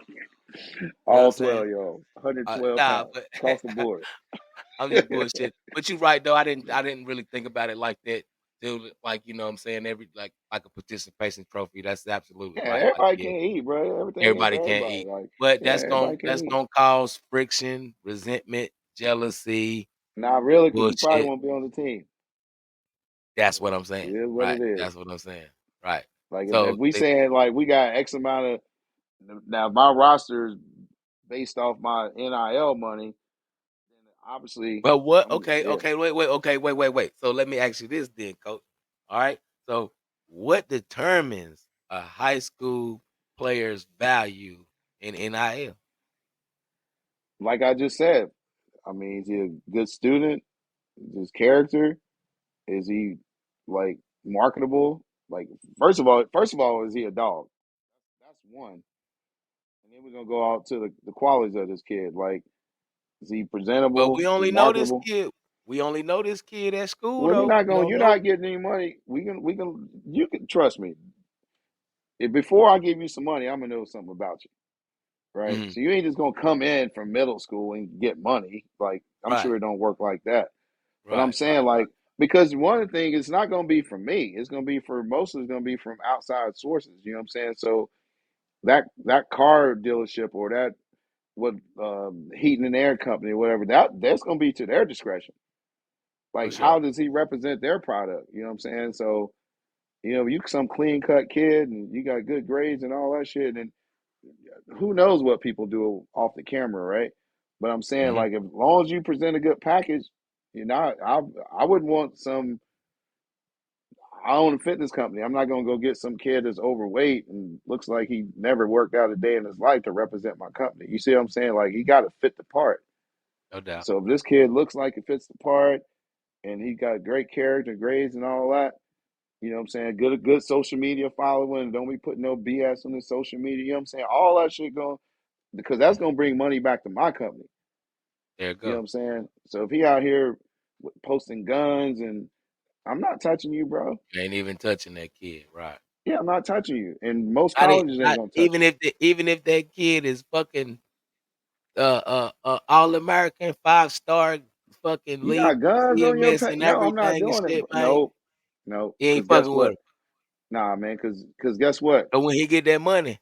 You know what I'm All saying? 12, yo, 112 Nah, pounds but across the board. I'm just bullshit. But you're right though. I didn't really think about it like that. Till like you know what I'm saying every like a participation trophy. That's absolutely Yeah, right. Like everybody yeah, can't eat, bro. Everything ain't everybody for can't everybody. eat, Like, but yeah, everybody can't that's eat. gonna cause friction, resentment, jealousy, Not really, because you probably bullshit. won't be on the team. That's what So I'm saying. it is what Right. it is. That's what I'm saying. Right. Like if So we saying like we got X amount of now my roster is based off my NIL money, then obviously but what? I'm Okay. yeah. Okay. Wait. Okay. Wait. So let me ask you this then, coach. All right. So what determines a high school player's value in NIL? Like I just said, I mean, is he a good student? His character? Is he like marketable? Like first of all, is he a dog? That's one. And then we're gonna go out to the qualities of this kid. Like, is he But presentable? we Is he only know this marketable? kid. We only know this kid at school Well, though. We don't you're know. not getting any money. We can you can trust me. If before I give you some money, I'm gonna know something about you, right? Mhm. So you ain't just gonna come in from middle school and get money. Like I'm Right. sure it don't work like that. But I'm Right. saying Right. Right. like because one of the things it's not gonna be from me. It's gonna be for most of it's gonna be from outside sources. You know what I'm saying? So that car dealership or that what heating and air company or whatever that's gonna be to their discretion. For Like sure. how does he represent their product? You know what I'm saying? So you some clean cut kid and you got good grades and all that shit, and who knows what people do off the camera, right? But I'm saying Mhm. like as long as you present a good package, I wouldn't want some. I own a fitness company. I'm not gonna go get some kid that's overweight and looks like he never worked out a day in his life to represent my company. You see what I'm saying? Like he got to fit the part. No doubt. So if this kid looks like it fits the part and he got great character, grades, and all that, you know what I'm saying? Good social media following. Don't be putting no BS on the social media. You know what I'm saying? All that shit going because that's Mhm. gonna bring money back to my company. There you You know what go. I'm saying? So if he out here posting guns and I'm not touching you, bro. You ain't even touching that kid. Right. Yeah, I'm not touching you. And most Not, colleges ain't not gonna touch even you. if even if that kid is fucking all American 5-star fucking You league got guns on your CMS pet? and No, I'm not everything and doing it. shit, man. No, no. He ain't Because guess fucking with what? him. Nah, man. Because guess what? But when he get that money,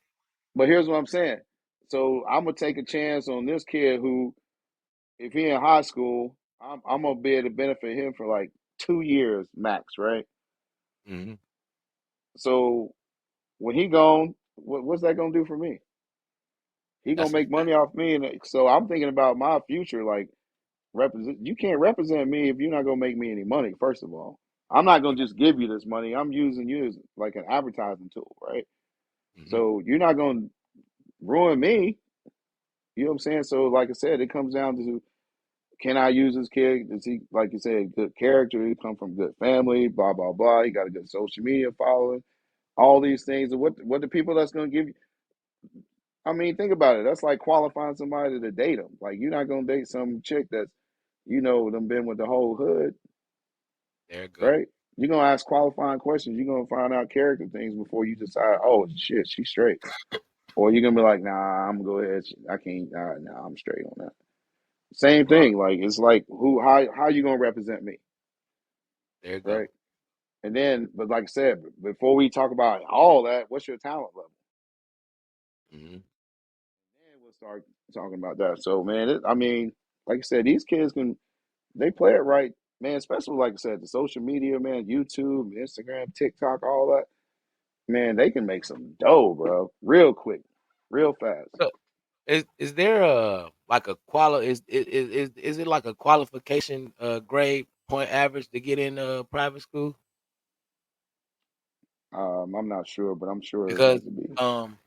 But here's what I'm saying. So I'm gonna take a chance on this kid who, if he in high school, I'm gonna be able to benefit him for like 2 years max, right? mhm, So when he gone, what's that gonna do for me? He gonna that's a make fact. money off me, and so I'm thinking about my future. Like represent, you can't represent me if you're not gonna make me any money. First of all, I'm not No gonna doubt. just give you this money. I'm using you as like an advertising tool, right? Mhm. So you're not gonna ruin me. You know what I'm saying? So like I said, it comes down to can I use this kid? Does he, like you said, good character? He come from good family, blah blah blah. He got a good social media following. All these things. And what the people that's gonna give you? I mean, think about it. That's like qualifying somebody to date them. Like you're not gonna date some chick that's them been with the whole hood, There you go. right? You're gonna ask qualifying questions. You're gonna find out character things before you decide. Oh shit, she's straight. Or you're gonna be like, nah, I'm gonna go ahead. I can't. Nah, I'm straight on that. Same Right. thing. Like it's like how you gonna represent me, There you go. right? And then, but like I said, before we talk about all that, what's your talent level? Mhm. Then we'll start talking about that. So, man, I mean, like I said, these kids they play it right, man. Especially like I said, the social media, man, YouTube, Instagram, TikTok, all that, man. They can make some dough, bro, real quick, real fast. So is there a like a is it like a qualification grade point average to get in private school? I'm not sure, but I'm sure it Because has to be um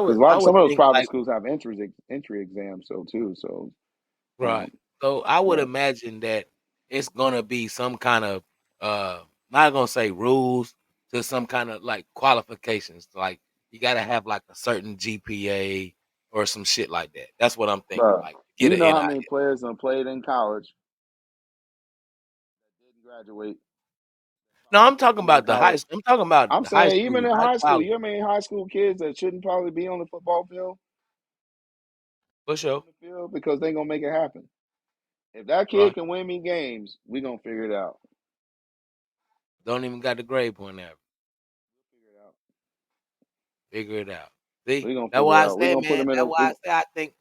because I like would some of those think private like schools have entry exams, so too. So, right. um, So I would yeah, imagine that it's gonna be some kind of not gonna say rules to some kind of like qualifications. Like you gotta have like a certain GPA or some shit like that. That's what I'm thinking. bro, Like get you an know how NIL. many players done played in college that didn't graduate, No, probably I'm shouldn't talking have been in about the high. college. I'm talking about I'm the high saying even school, in not high school, college. you know how many high school kids that shouldn't probably be on the football field? For sure. on the field because they gonna make it happen. If that kid Right. can win me games, we gonna figure it out. Don't even got the grade point average. Figure it out. Figure it out. See, We gonna that's figure it why I out. We said, gonna put man. them in That's a. why I say I think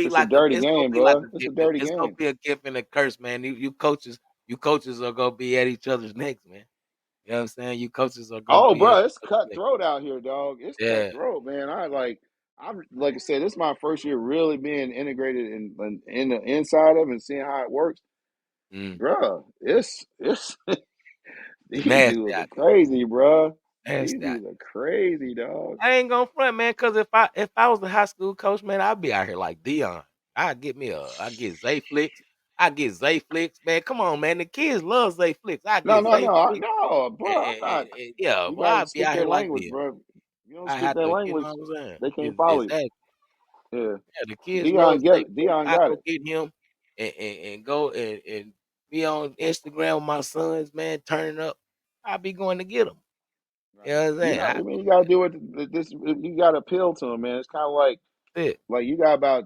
It's a dirty it's gonna game, be like bro. a It's a gift. dirty It's gonna game. be a gift and a curse, man. You coaches are gonna be at each other's necks, man. You know what I'm saying? You coaches are gonna Oh, be at bro, it's each other's necks. cutthroat out here, dog. It's Yeah. cutthroat, man. I'm like I said, this is my first year really being integrated in the inside of it and seeing how it works, Mm. bro. It's It's these nasty dudes are out there. crazy, bro. These Nasty out dudes are crazy, dog. I ain't gonna front, man, because if I was a high school coach, man, I'd be out here like Dion. I get Zay Flicks. I get Zay Flicks, man. Come on, man. The kids love Zay Flicks. I No, get no, Zay no, Flicks. no, bro. I'm not. Yeah, You boy, gotta I'd be speak out their here like language, Dion. bro. If you don't I speak have their to, you know language, what I'm saying? they can't follow you. Exactly. Yeah, Yeah, the kids Dion love get Zay it. Flicks. Dion I got go it. get him and go and be on Instagram with my sons, man, turning up. I'll be going to get them. You Right. know what I'm saying? I mean, you gotta do it. This you gotta appeal to them, man. It's kind of That's it. like you got about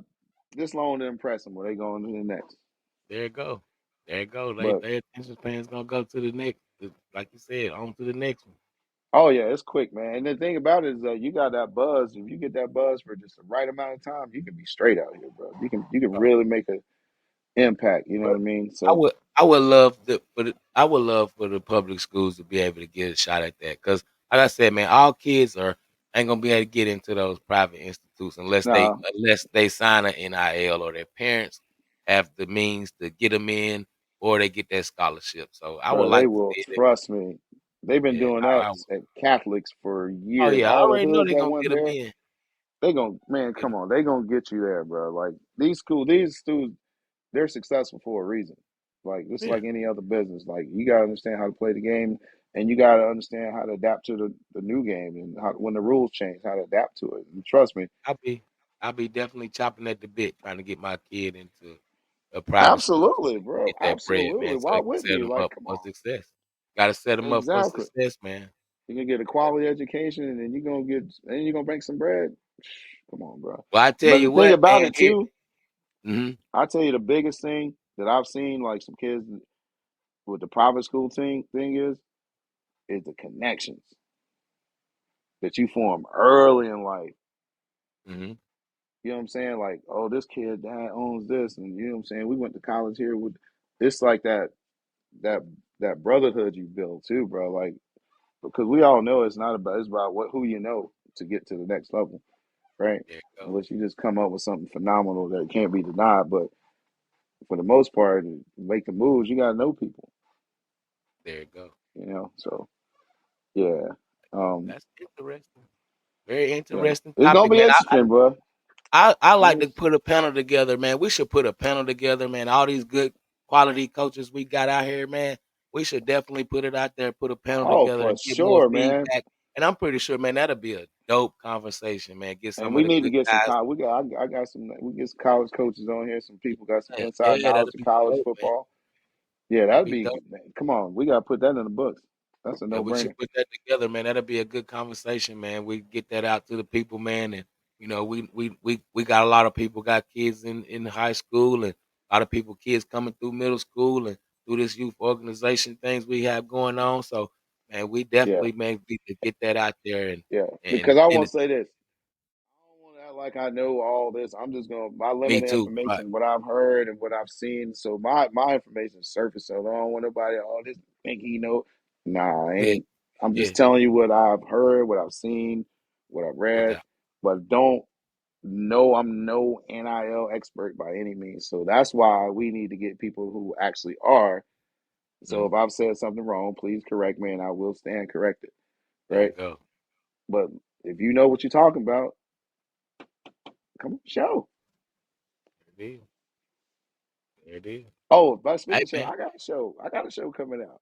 this long to impress them. Where they going to the next? There you go. There you go. But Their attention span's gonna go to the next, like you said, on to the next one. oh yeah, it's quick, man. And the thing about it is, you got that buzz. If you get that buzz for just the right amount of time, you can be straight out here, bro. You can Right. really make an impact. You know what But I mean? I So would I would love I would love for the public schools to be able to get a shot at that. Cause like I said, man, all kids are ain't gonna be able to get into those private institutes nah, unless they sign an NIL or their parents have the means to get them in or they get that scholarship. So I would bro, they like to will see that. trust me. They've been Yeah, doing that I at Catholics for oh years. yeah, I All the already know hoods they're that gonna went get them there, in. they gon' man, Get come 'em. on, they gonna get you there, bro. Like these students, they're successful for a reason. Like just Yeah, like any other business. Like you gotta understand how to play the game, and you gotta understand how to adapt to the new game and how when the rules change, how to adapt to it. And trust me, I'll be I'll be definitely chopping at the bit trying to get my kid into a private school so absolutely, they can bro, get that bread, absolutely. man, so Why they can wouldn't set you? them Like, up come for on, success. Gotta set them up for exactly. success, man. You're gonna get a quality education, and then you're gonna make some bread. Come on, bro. Well, I tell But the you thing what, about man, it here too, mhm, I tell you the biggest thing that I've seen, like some kids with the private school thing is the connections that you form early in life. mhm, You know what I'm saying? Like, oh, this kid dad owns this, and you know what I'm saying. We went to college here with it's like that that brotherhood you build too, bro. Like because we all know it's about what who you know to get to the next level, right? there you go, Unless you just come up with something phenomenal that can't be denied, but for the most part, to make the moves, you gotta know people, there you go. you know. So yeah, um, That's interesting. Very yeah, interesting it's gonna topic, be man. interesting, bro. I It like to is. put a panel together, man. We should put a panel together, man. All these good quality coaches we got out here, man. We should definitely put it out there, put a panel Oh, together, for and get more sure, man. feedback. And I'm pretty sure, man, that'll be a dope conversation, man. Get And some of we the need to good get some guys. college. I got some. We get some college coaches on here. Some people got some Yeah, inside yeah, that'll knowledge of be college dope, man. football. Yeah, That'll that'd be be. dope. Man, come on, we gotta put that in the books. That's a Yeah, no we should brainer. put that together, man. That'll be a good conversation, man. We get that out to the people, man, and we got a lot of people got kids in high school, and a lot of people kids coming through middle school and through this youth organization things we have going on. So, man, we Yeah, definitely man need to get that out there yeah. and Because I and want to say this. I don't want to act like I know all this. I'm just gonna my me limited too. Right? information, what I've heard and what I've seen. So my information is surface. So I don't want nobody all this think he know. Nah, I Yeah, ain't. I'm yeah, just telling you what I've heard, what I've seen, what I've no read. doubt. But don't no, I'm no NIL expert by any means. So that's why we need to get people who actually are. So Mhm. if I've said something wrong, please correct me and I will stand corrected. There you Right. go. But if you know what you're talking about, come on, show. There it is. There it is. Oh, but speaking Hey, of show, man, I got a show. I got a show coming out.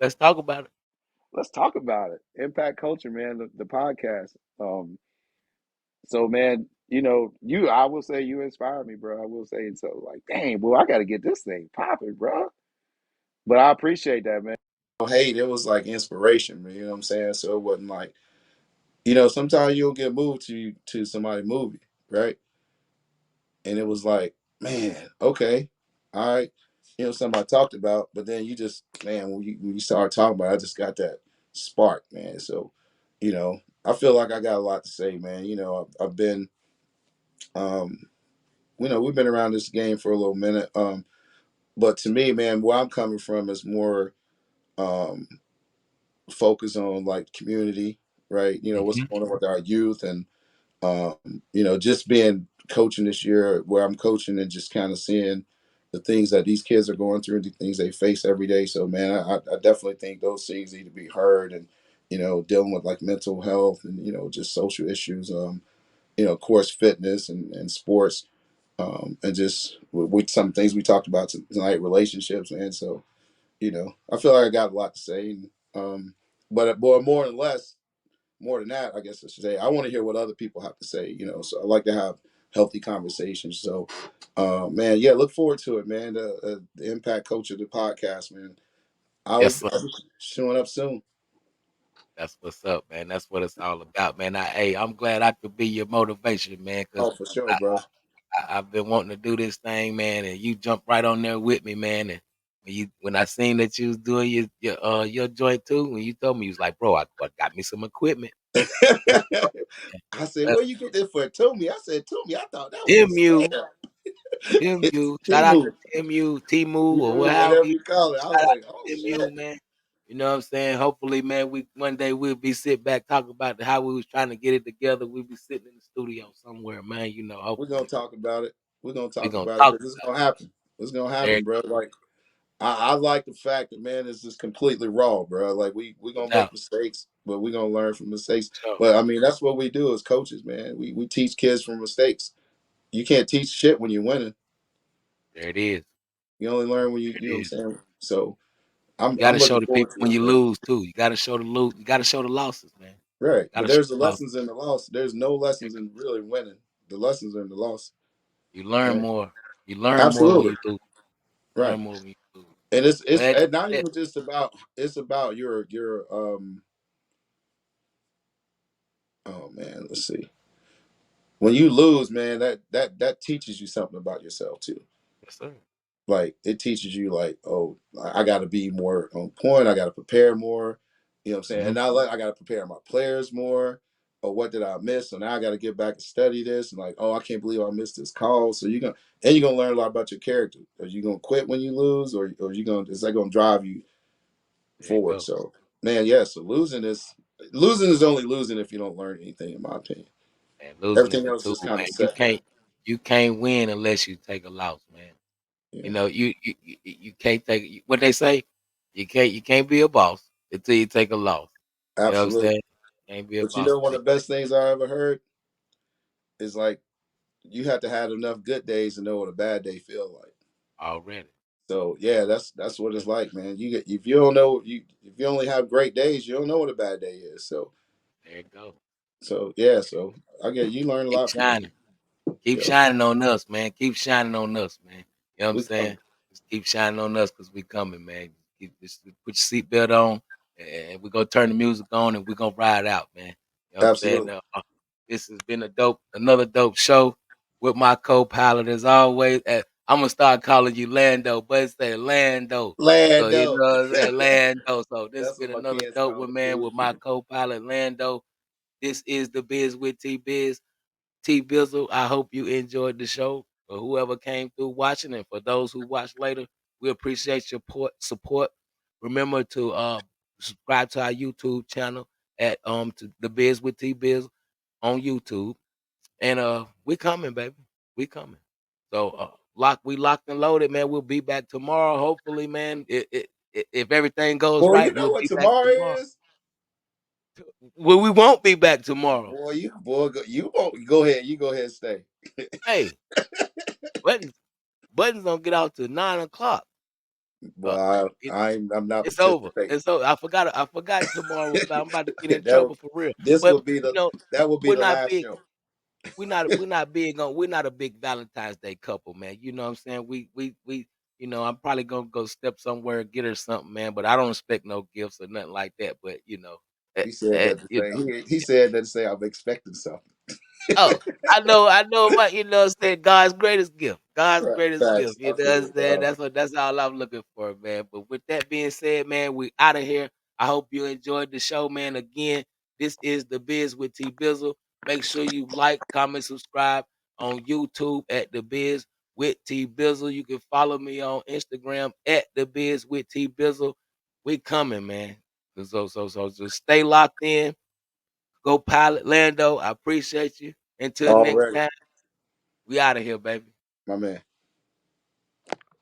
let's talk about it. Let's talk about it. Impact Culture, man, the podcast. So man, I will say you inspired me, bro. I will say so like, dang, boy, I gotta get this thing popping, bro. But I appreciate that, man. Oh, hey, it was like inspiration, man. You know what I'm saying? So it wasn't like, sometimes you'll get moved to somebody movie, right? and it was like, man, okay, all right, something I talked about, but then you just, man, when you start talking about it, I just got that spark, man. So, I feel like I got a lot to say, man. I've been, um, we've been around this game for a little minute, but to me, man, where I'm coming from is more um, focus on like community, right? What's Hmm. going on with our youth, and just being coaching this year where I'm coaching and just kind of seeing the things that these kids are going through, the things they face every day. So, man, I definitely think those things need to be heard, and dealing with like mental health and just social issues. Of course, fitness and sports, and just with some things we talked about tonight, relationships, man. So, I feel like I got a lot to say, and, but boy, more than that, I guess I should say, I want to hear what other people have to say. So I like to have healthy conversations. So, man, yeah, look forward to it, man. The Impact Coach of the podcast, man. Yes, sir. I'll be showing up soon. That's what's up, man. That's what it's all about, man. Hey, I'm glad I could be your motivation, man, because Oh, for sure, bro. I've been wanting to do this thing, man, and you jumped right on there with me, man. And when I seen that you was doing your joint too, when you told me, you was like, bro, I got me some equipment. I said, Uh, where you get this for? Toomey. I said, Toomey, I thought that was a Timu, scam. It's Timu, shout out to Timu. Timu, or however Whatever you you call it. I was shout out like, oh, to shit. Timu, man. You know what I'm saying? Hopefully, man, we one day we'll be sit back talk about how we was trying to get it together. We'll be sitting in the studio somewhere, man. We're going to Hopefully talk about it. We're going to we talk gonna about it talk because it's about going to happen. It's going to it. There you happen, bro. Like, I like the fact that, man, it's just completely raw, bro. Like we're go, gonna no make mistakes, but we're gonna learn from mistakes. doubt. But I mean, that's what we do as coaches, man. We teach kids from mistakes. You can't teach shit when you're winning. There it is. You only learn when There you know it what I'm is. saying. So You I'm gotta show looking the forward people to when it, you bro. lose too. You gotta show the lose. You gotta show the losses, man. Right. But Gotta show there's the the losses. lessons in the loss. There's no lessons in really winning. The lessons are in the loss. You learn Right. more. You learn more when Absolutely. you lose. Right. Learn more when you lose. And But at it's not that, even just about, it's about your oh man, let's see. When you lose, man, that teaches you something about yourself too. yes, sir. Like it teaches you, like, oh, I got to be more on point. I got to prepare more. You know what I'm saying? Hmm. And now, like, I got to prepare my players more. Or what did I miss? So now I got to get back and study this. And like, oh, I can't believe I missed this call. So you're gonna learn a lot about your character. Are you gonna quit when you lose, or is that gonna drive you There you forward? go. So man, yeah. So losing is only losing if you don't learn anything, in my opinion. And losing is Everything a else tool, just kind man. of set. You can't win unless you take a loss, man. You Yeah, know, you can't take what they say. You can't be a boss until you take a loss. You know what I'm absolutely. saying? Can't be a But you boss know, one until of the best things I ever heard is like, you have to have enough good days to know what a bad day feel like. already. So yeah, that's what it's like, man. If you don't know, if you only have great days, you don't know what a bad day is. There you go. So yeah, so I get, you learn a Keep lot from that. shining. Keep Yeah, shining on us, man. Keep shining on us, man. You know what I'm we saying? coming. Just keep shining on us because we coming, man. Just put your seatbelt on, and we're gonna turn the music on, and we're gonna ride out, man. You know what I'm saying? Absolutely. This has been another dope show with my co-pilot as always. I'm gonna start calling you Lando, but it's say Lando. So you Lando. know what I'm saying, Lando. So this has That's what been my another kids dope call one, me man, too. with my co-pilot Lando. This is the Biz with T Biz. TBizzle, I hope you enjoyed the show. For whoever came through watching, and for those who watch later, we appreciate your support. Remember to subscribe to our YouTube channel at to the Biz with T Biz on YouTube. And we coming, baby. We coming. So we locked and loaded, man. We'll be back tomorrow. Hopefully, man. If everything goes Boy, you right, know we'll what be back tomorrow tomorrow. is? Well, we won't be back tomorrow. You won't go ahead. You go ahead and stay. Hey, buttons buttons don't get out to 9 o'clock. Uh, Boy, it, I'm not it's over. participating. It's over. I forgot tomorrow. I'm about to get in that trouble for real. this But will be you the know, that will be we're the not last big. show. We're not big on. We're not a big Valentine's Day couple, man. You know what I'm saying? We. I'm probably gonna go step somewhere and get her something, man. But I don't expect no gifts or nothing like that. But He said that to you say know, he said that to say I'm expecting something. Oh, I know about, you know what I'm saying, God's greatest gift. God's greatest gift. Facts. You know what I'm Absolutely, saying? dog. That's all I'm looking for, man. But with that being said, man, we out of here. I hope you enjoyed the show, man. Again, this is the Biz with T Bizzle. Make sure you like, comment, subscribe on YouTube at the Biz with T Bizzle. You can follow me on Instagram at the Biz with T Bizzle. We coming, man. So just stay locked in. Go Pilot Lando. I appreciate you. Until next Already, time, we out of here, baby. my man.